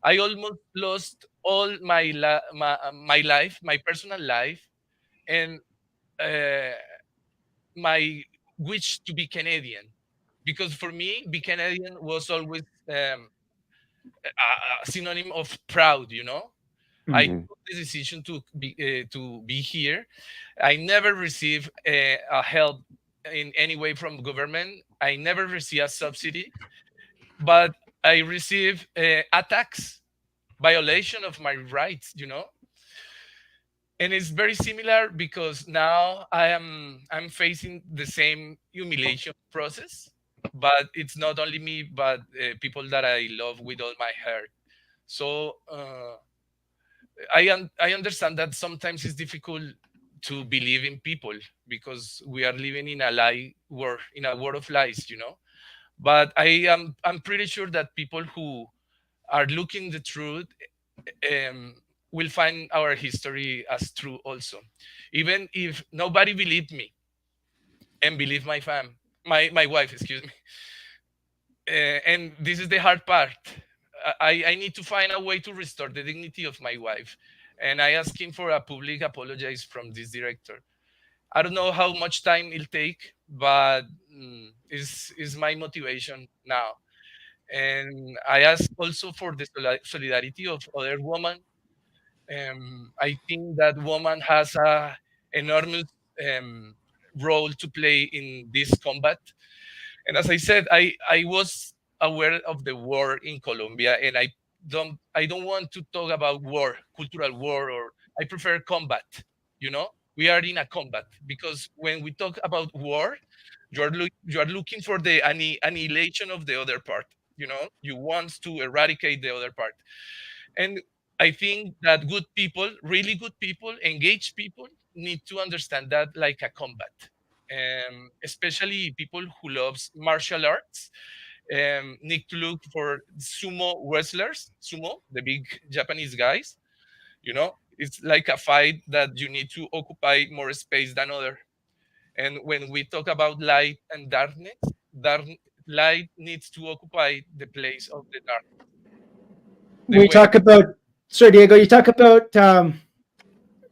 I almost lost all my life, my personal life, and uh, my wish to be Canadian, because for me, be Canadian was always a synonym of proud. You know, I Mhm. Hmm. took the decision to be here. I never received a help in any way from government. I never received a subsidy, but I received attacks, violation of my rights. You know, and it's very similar because now I'm facing the same humiliation process, but it's not only me but people that I love with all my heart. So I understand that sometimes it's difficult to believe in people because we are living in a lie world, in a world of lies, you know. But I'm pretty sure that people who are looking the truth um, will find our history as true also, even if nobody believed me and believe my wife, excuse me. And this is the hard part. I need to find a way to restore the dignity of my wife, and I ask him for a public apologize from this director. I don't know how much time it'll take, but is my motivation now. And I ask also for the solidarity of other women. I think that woman has a enormous um, role to play in this combat. And as I said, I was aware of the war in Colombia, and I don't want to talk about war, cultural war, or I prefer combat. You know, we are in a combat because when we talk about war, you are looking for the annihilation of the other part. You know, you want to eradicate the other part, and I think that good people, really good people, engaged people, need to understand that like a combat. Especially people who loves martial arts need to look for sumo wrestlers, sumo, the big Japanese guys. You know, it's like a fight that you need to occupy more space than other. And when we talk about light and darkness, dark, light needs to occupy the place of the dark. The We way, talk about, sorry, Diego, you talk about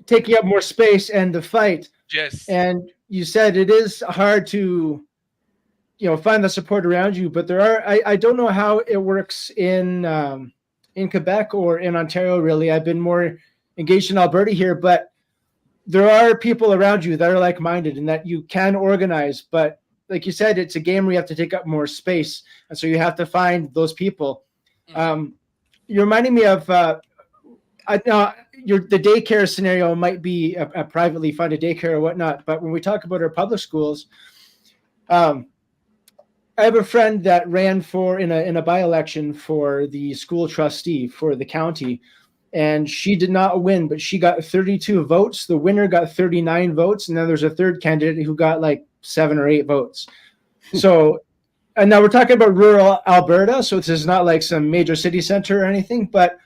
taking up more space and the fight. yes, And you said it is hard to, find the support around you, but there are, I don't know how it works in Quebec or in Ontario, really. I've been more engaged in Alberta here, but there are people around you that are like-minded and that you can organize. But like you said, it's a game where you have to take up more space. And so you have to find those people. You're reminding me of, the daycare scenario might be a privately funded daycare or whatnot. But when we talk about our public schools, I have a friend that ran for in a by-election for the school trustee for the county, and she did not win, but she got 32 votes. The winner got 39 votes, and then there's a third candidate who got like 7 or 8 votes. So, and now we're talking about rural Alberta, so this is not like some major city center or anything, but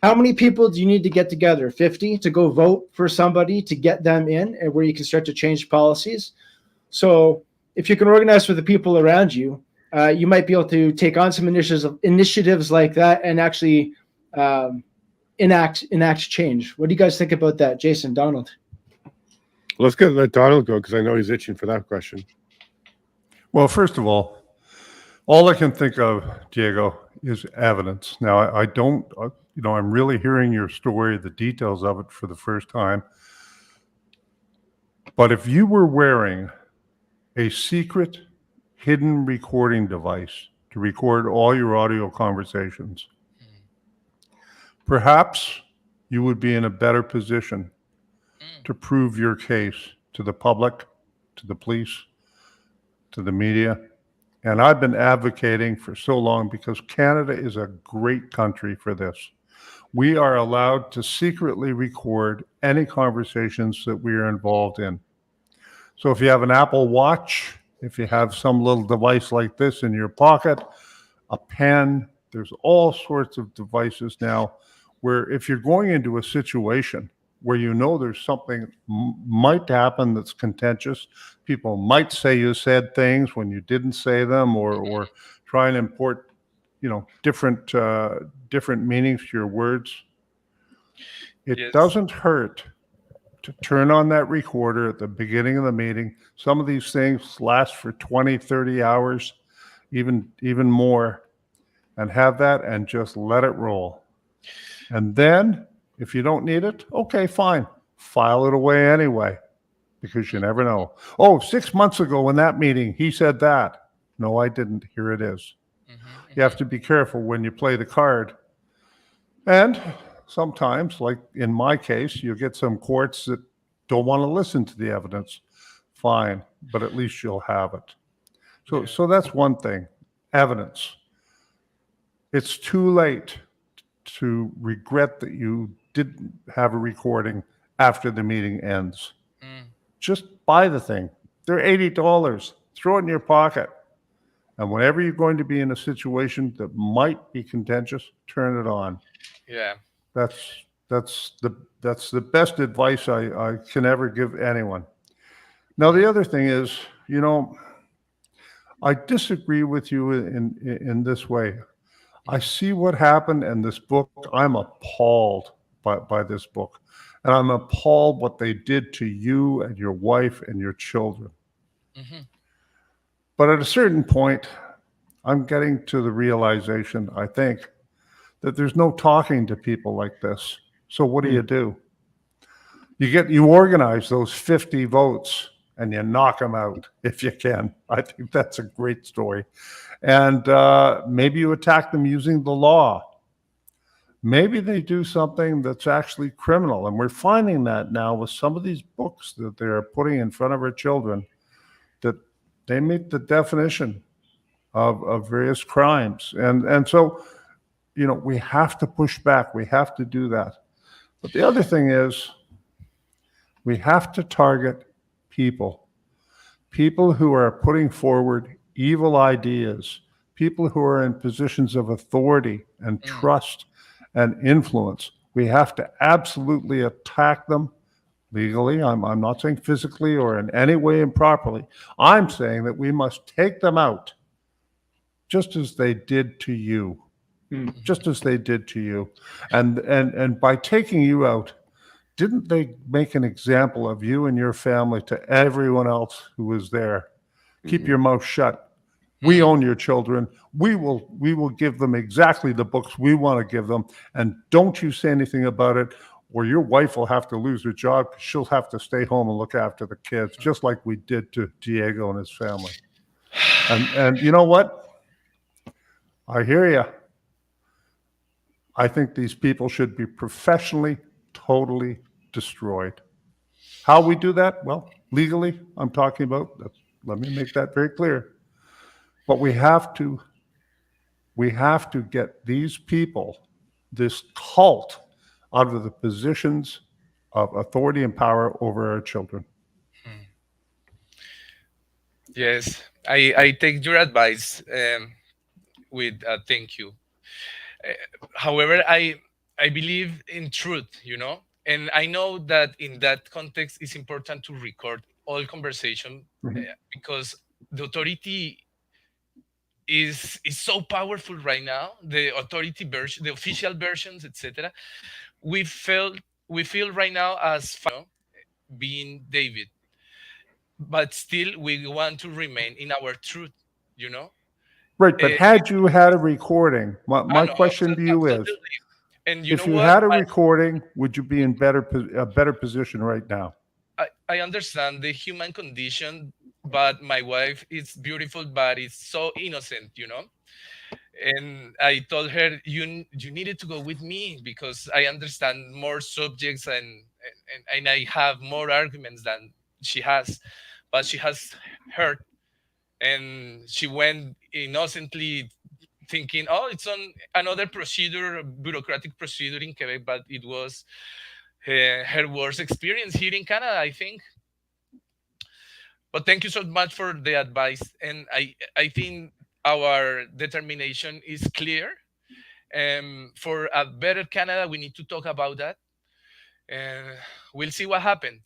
how many people do you need to get together? 50 to go vote for somebody to get them in and where you can start to change policies? So if you can organize with the people around you, you might be able to take on some initiatives like that and actually enact change. What do you guys think about that, Jason, Donald? Let's let Donald go because I know he's itching for that question. Well, first of all I can think of, Diego, is evidence. Now, I don't, I'm really hearing your story, the details of it for the first time. But if you were wearing a secret hidden recording device to record all your audio conversations, perhaps you would be in a better position to prove your case to the public, to the police, to the media. And I've been advocating for so long because Canada is a great country for this. We are allowed to secretly record any conversations that we are involved in. So if you have an Apple Watch, if you have some little device like this in your pocket, a pen, there's all sorts of devices now where if you're going into a situation where you know there's something might happen that's contentious, people might say you said things when you didn't say them, or try and import, different meanings to your words. It doesn't hurt to turn on that recorder at the beginning of the meeting. Some of these things last for 20, 30 hours, even more, and have that and just let it roll. And then if you don't need it, okay, fine. File it away anyway, because you never know. Oh, 6 months ago in that meeting, he said that. No, I didn't. Here it is. You have to be careful when you play the card. And sometimes, like in my case, you get some courts that don't want to listen to the evidence. Fine, but at least you'll have it. So that's one thing. Evidence. It's too late to regret that you didn't have a recording after the meeting ends. Mm. Just buy the thing. They're $80. Throw it in your pocket. And whenever you're going to be in a situation that might be contentious, turn it on. Yeah. That's that's the best advice I can ever give anyone. Now the other thing is, you know, I disagree with you in this way. I see what happened in this book. I'm appalled by this book. And I'm appalled what they did to you and your wife and your children. Hmm. But at a certain point, I'm getting to the realization, I think, that there's no talking to people like this. So what Hmm. do? You organize those 50 votes and you knock them out if you can. I think that's a great story. And maybe you attack them using the law. Maybe they do something that's actually criminal. And we're finding that now with some of these books that they're putting in front of our children, that they meet the definition of various crimes. And so, you know, we have to push back. We have to do that. But the other thing is, we have to target people, people who are putting forward evil ideas, people who are in positions of authority and Mm. trust and influence. We have to absolutely attack them legally. I'm not saying physically or in any way improperly. I'm saying that we must take them out just as they did to you, Hmm. just as they did to you. And by taking you out, didn't they make an example of you and your family to everyone else who was there? Keep your mouth shut. We Mm. own your children. We will give them exactly the books we want to give them. And don't you say anything about it, or your wife will have to lose her job. She'll have to stay home and look after the kids, just like we did to Diego and his family. And you know what? I hear you. I think these people should be professionally, totally destroyed. How we do that? Well, legally, I'm talking about. Let me make that very clear. But we have to get these people, this cult, out of the positions of authority and power over our children. Mm. Yes, I take your advice with thank you. However, I believe in truth, and I know that in that context, it's important to record all conversation Mhm. because the authority is so powerful right now. The authority version, the official versions, etc. We felt we feel right now as being David, but still we want to remain in our truth. You know, Right, but had you had a recording, I my know question to you is, absolutely. And you know if you what? had a recording, would you be in a better position right now? I understand the human condition, but my wife is beautiful, but it's so innocent. And I told her, you needed to go with me because I understand more subjects and I have more arguments than she has, but she has hurt, and she went innocently thinking, oh, it's on another procedure, bureaucratic procedure in Quebec, but it was her worst experience here in Canada, I think. But thank you so much for the advice, and I think our determination is clear. For a better Canada, we need to talk about that, and we'll see what happens.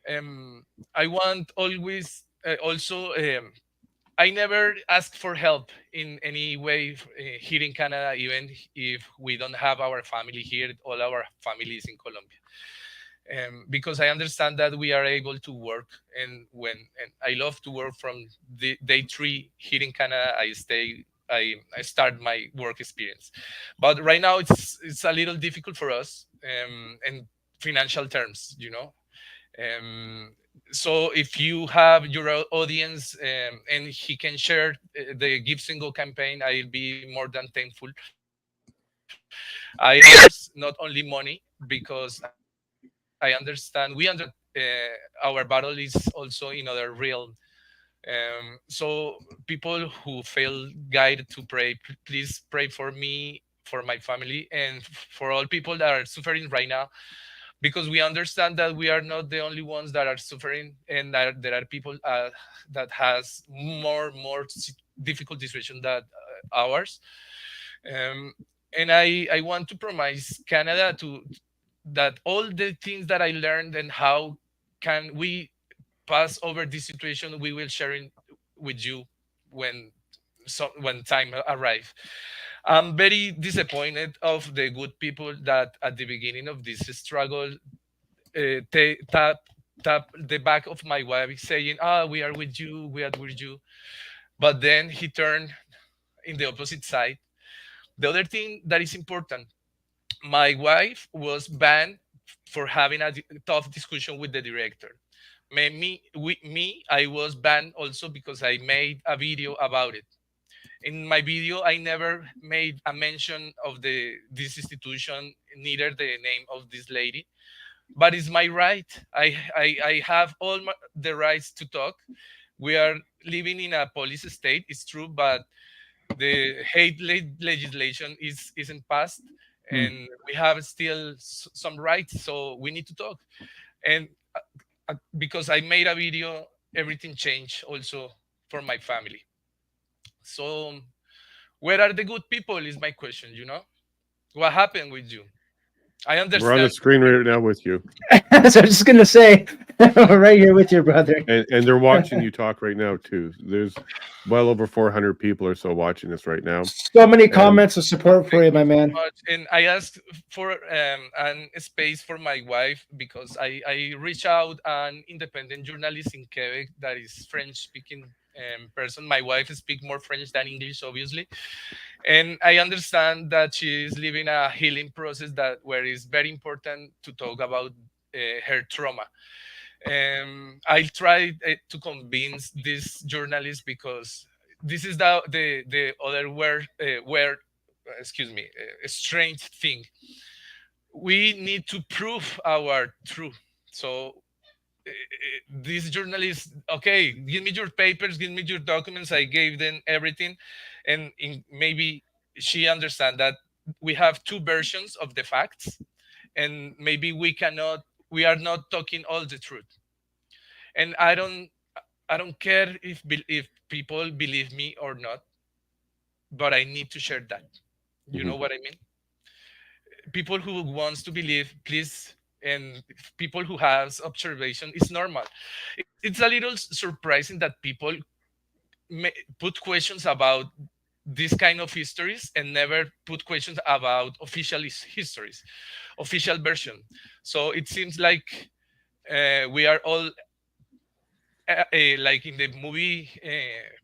Um, I want always also. I never ask for help in any way here in Canada, even if we don't have our family here. All our family is in Colombia, because I understand that we are able to work. And I love to work from the day three here in Canada. I start my work experience, but right now it's a little difficult for us, in financial terms. Um, so if you have your audience, and he can share the Give Single campaign, I'll be more than thankful. I not only money, because I understand we understand that our battle is also in other realm. So people who feel guided to pray, please pray for me, for my family and for all people that are suffering right now, because we understand that we are not the only ones that are suffering, and that there are people that has more difficult situation than ours. um, and I want to promise Canada to that all the things that I learned and how can we pass over this situation, we will share it with you when when time arrive. I'm very disappointed of the good people that at the beginning of this struggle tap the back of my wife saying, "Ah, we are with you, we are with you." But then he turned in the opposite side. The other thing that is important, my wife was banned for having a tough discussion with the director. I was banned also because I made a video about it. In my video, I never made a mention of this institution, neither the name of this lady. But it's my right. I have the rights to talk. We are living in a police state, it's true, but the legislation isn't passed, Hmm. and we have still some rights, so we need to talk. And because I made a video, everything changed also for my family. So where are the good people is my question, what happened with you? I We're on the understand. screen right now with you, So I was just gonna say, right here with your brother. and they're watching you talk right now too. There's well over 400 people or so watching this right now, So many and comments of support for Thank you, you my so man. much. And I asked for an space for my wife because I reached out an independent journalist in Quebec that is French speaking person. My wife speaks more French than English, obviously. And I understand that she is living a healing process that where it's very important to talk about her trauma. I tried to convince this journalist because this is the other word, excuse me, a strange thing. We need to prove our truth. So this journalist, okay, give me your papers, give me your documents. I gave them everything, and maybe she understand that we have two versions of the facts, and maybe we are not talking all the truth. And I don't care if people believe me or not, but I need to share that. You know mhm. what I mean? People who wants to believe, please, and people who has observation is normal. It's a little surprising that people put questions about this kind of histories and never put questions about official histories, official version. So it seems like we are all like in the movie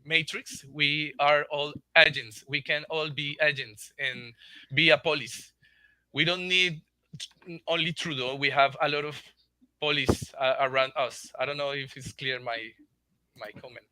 Matrix, we are all agents. We can all be agents and be a police. We don't need only Trudeau. We have a lot of police around us. I don't know if it's clear my comment.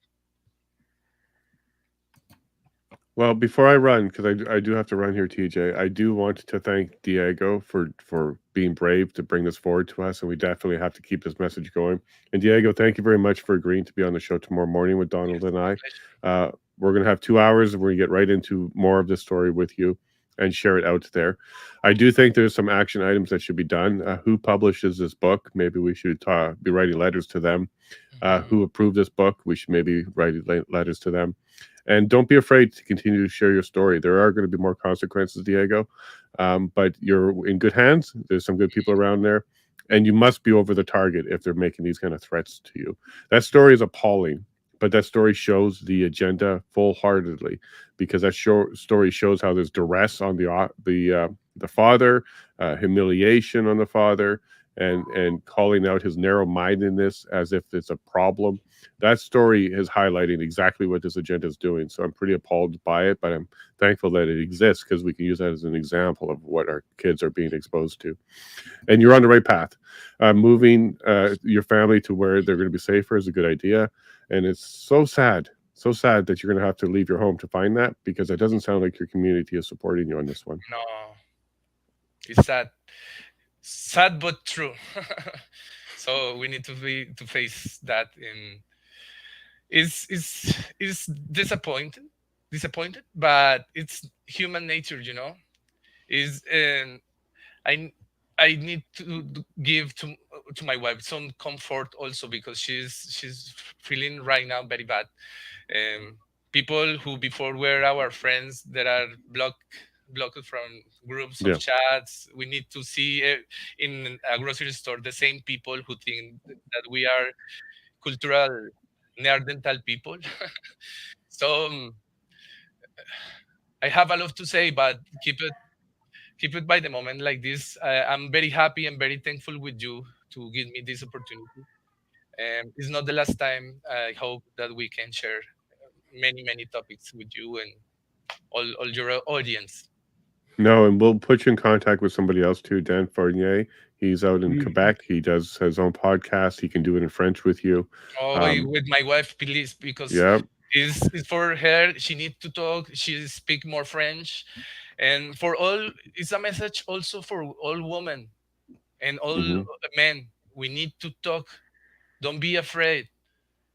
Well, before I run, because I do have to run here, TJ, I do want to thank Diego for being brave to bring this forward to us, and we definitely have to keep this message going. And Diego, thank you very much for agreeing to be on the show tomorrow morning with Donald Yes, and my I. pleasure. We're going to have 2 hours, and we're going to get right into more of the story with you and share it out there. I do think there's some action items that should be done. Who publishes this book? Maybe we should be writing letters to them. Mhm. Who approved this book? We should maybe write letters to them, and don't be afraid to continue to share your story. There are going to be more consequences, Diego, but you're in good hands. There's some good people around there, and you must be over the target if they're making these kind of threats to you. That story is appalling, but that story shows the agenda full-heartedly, because that story shows how there's duress on the father, humiliation on the father, and calling out his narrow-mindedness as if it's a problem. That story is highlighting exactly what this agenda is doing. So I'm pretty appalled by it, but I'm thankful that it exists because we can use that as an example of what our kids are being exposed to. And you're on the right path. Moving your family to where they're going to be safer is a good idea. And it's so sad that you're going to have to leave your home to find that, because it doesn't sound like your community is supporting you on this one. No, it's sad, sad but true. So we need to face that. In is disappointed, but it's human nature. is I need to give to my wife some comfort also, because she's feeling right now very bad. People who before were our friends that are blocked from groups of Yeah. chats. We need to see in a grocery store the same people who think that we are cultural Neanderthal people. So I have a lot to say, but keep it by the moment like this. I'm very happy and very thankful with you to give me this opportunity. It's not the last time. I hope that we can share many topics with you and all your audience. No, and we'll put you in contact with somebody else too, Dan Fournier. He's out in Quebec. He does his own podcast. He can do it in French with you. Oh, with my wife, please, because Yeah. it's for her. She needs to talk. She speak more French, and for all, it's a message also for all women and all men. We need to talk. Don't be afraid.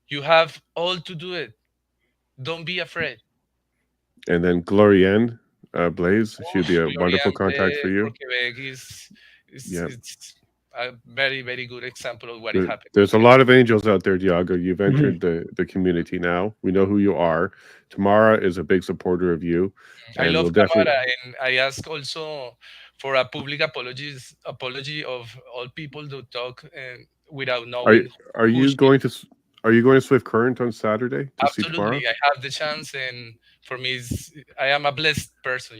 You have all to do it. Don't be afraid. And then Glorienne Blaze, she'd be a wonderful Glorian contact for for you. Quebec Yeah. it's a very good example of what is happening. There's a lot of angels out there, Diago. You've entered the community now. We know who you are. Tamara is a big supporter of you. I And love we'll definitely Camara, and I ask also for a public apology of all people who talk without knowing are who you she. going to are you going to Swift Current on Saturday to see Tamara? Absolutely, I have the chance, and for me, I am a blessed person.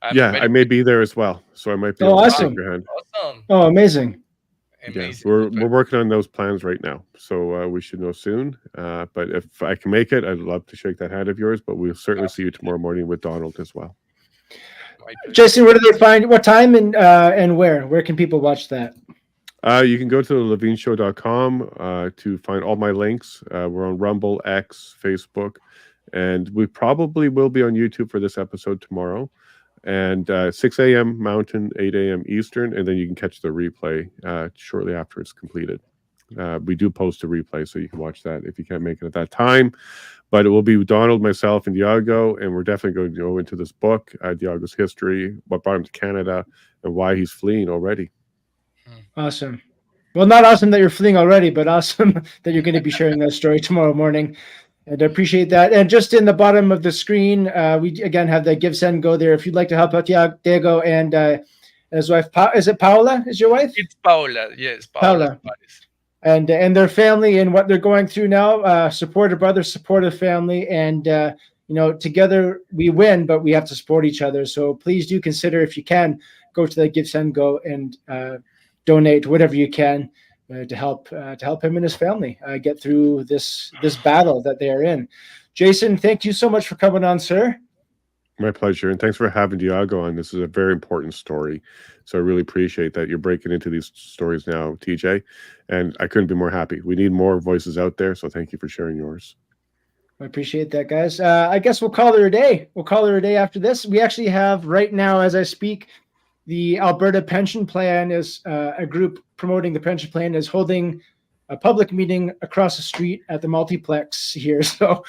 I'm Yeah, very I may be there as well, so I might be Oh, able to awesome. shake your hand. awesome, Oh, amazing. Yeah, amazing. we're working on those plans right now, so we should know soon. But if I can make it, I'd love to shake that hand of yours. But we'll certainly see you tomorrow morning with Donald as well. My pleasure. Jason, where do they find what time and where? Where can people watch that? You can go to lavigneshow.com to find all my links. We're on Rumble, X, Facebook, and we probably will be on YouTube for this episode tomorrow. And 6 a.m. Mountain, 8 a.m. Eastern, and then you can catch the replay shortly after it's completed. We do post a replay, so you can watch that if you can't make it at that time. But it will be Donald, myself, and Diago, and we're definitely going to go into this book, Diago's history, what brought him to Canada, and why he's fleeing already. Awesome. Well, not awesome that you're fleeing already, but awesome that you're going to be sharing that story tomorrow morning. And I appreciate that. And just in the bottom of the screen, we again have the Give, Send, Go there. If you'd like to help out Diego and his wife, is it Paola? Is your wife? It's Paola. Yes, Paola. And their family and what they're going through now. Support a brother, support a family, and together we win, but we have to support each other. So please do consider, if you can, go to the Give, Send, Go and donate whatever you can to help him and his family get through this battle that they are in. Jason, thank you so much for coming on, sir. My pleasure, and thanks for having Diago on. This is a very important story, so I really appreciate that you're breaking into these stories now, TJ, and I couldn't be more happy. We need more voices out there, so thank you for sharing yours. I appreciate that, guys. I guess we'll call it a day. We'll call it a day after this. We actually have right now, as I speak, the Alberta Pension Plan is a group promoting the pension plan is holding a public meeting across the street at the multiplex here. So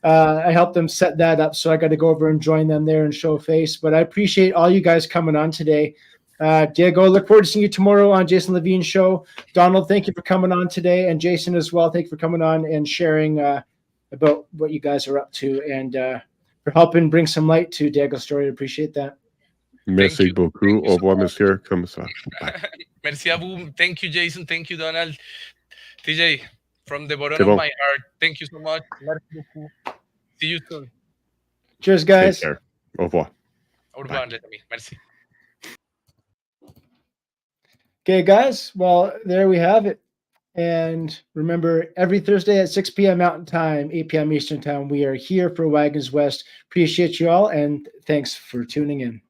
I helped them set that up. So I got to go over and join them there and show face. But I appreciate all you guys coming on today. Diego, look forward to seeing you tomorrow on Jason Lavigne's show. Donald, thank you for coming on today. And Jason as well. Thank you for coming on and sharing about what you guys are up to and for helping bring some light to Diego's story. I appreciate that. Merci beaucoup. Au revoir, monsieur. Comme ça. Merci à vous. Thank you, Jason. Thank you, Donald. TJ, from the bottom of my heart, thank you so much. Merci beaucoup. See you soon. Cheers, guys. Take care. Au revoir. Au revoir, les amis. Merci. Okay, guys. Well, there we have it. And remember, every Thursday at 6 p.m. Mountain Time, 8 p.m. Eastern Time, we are here for Wagons West. Appreciate you all, and thanks for tuning in.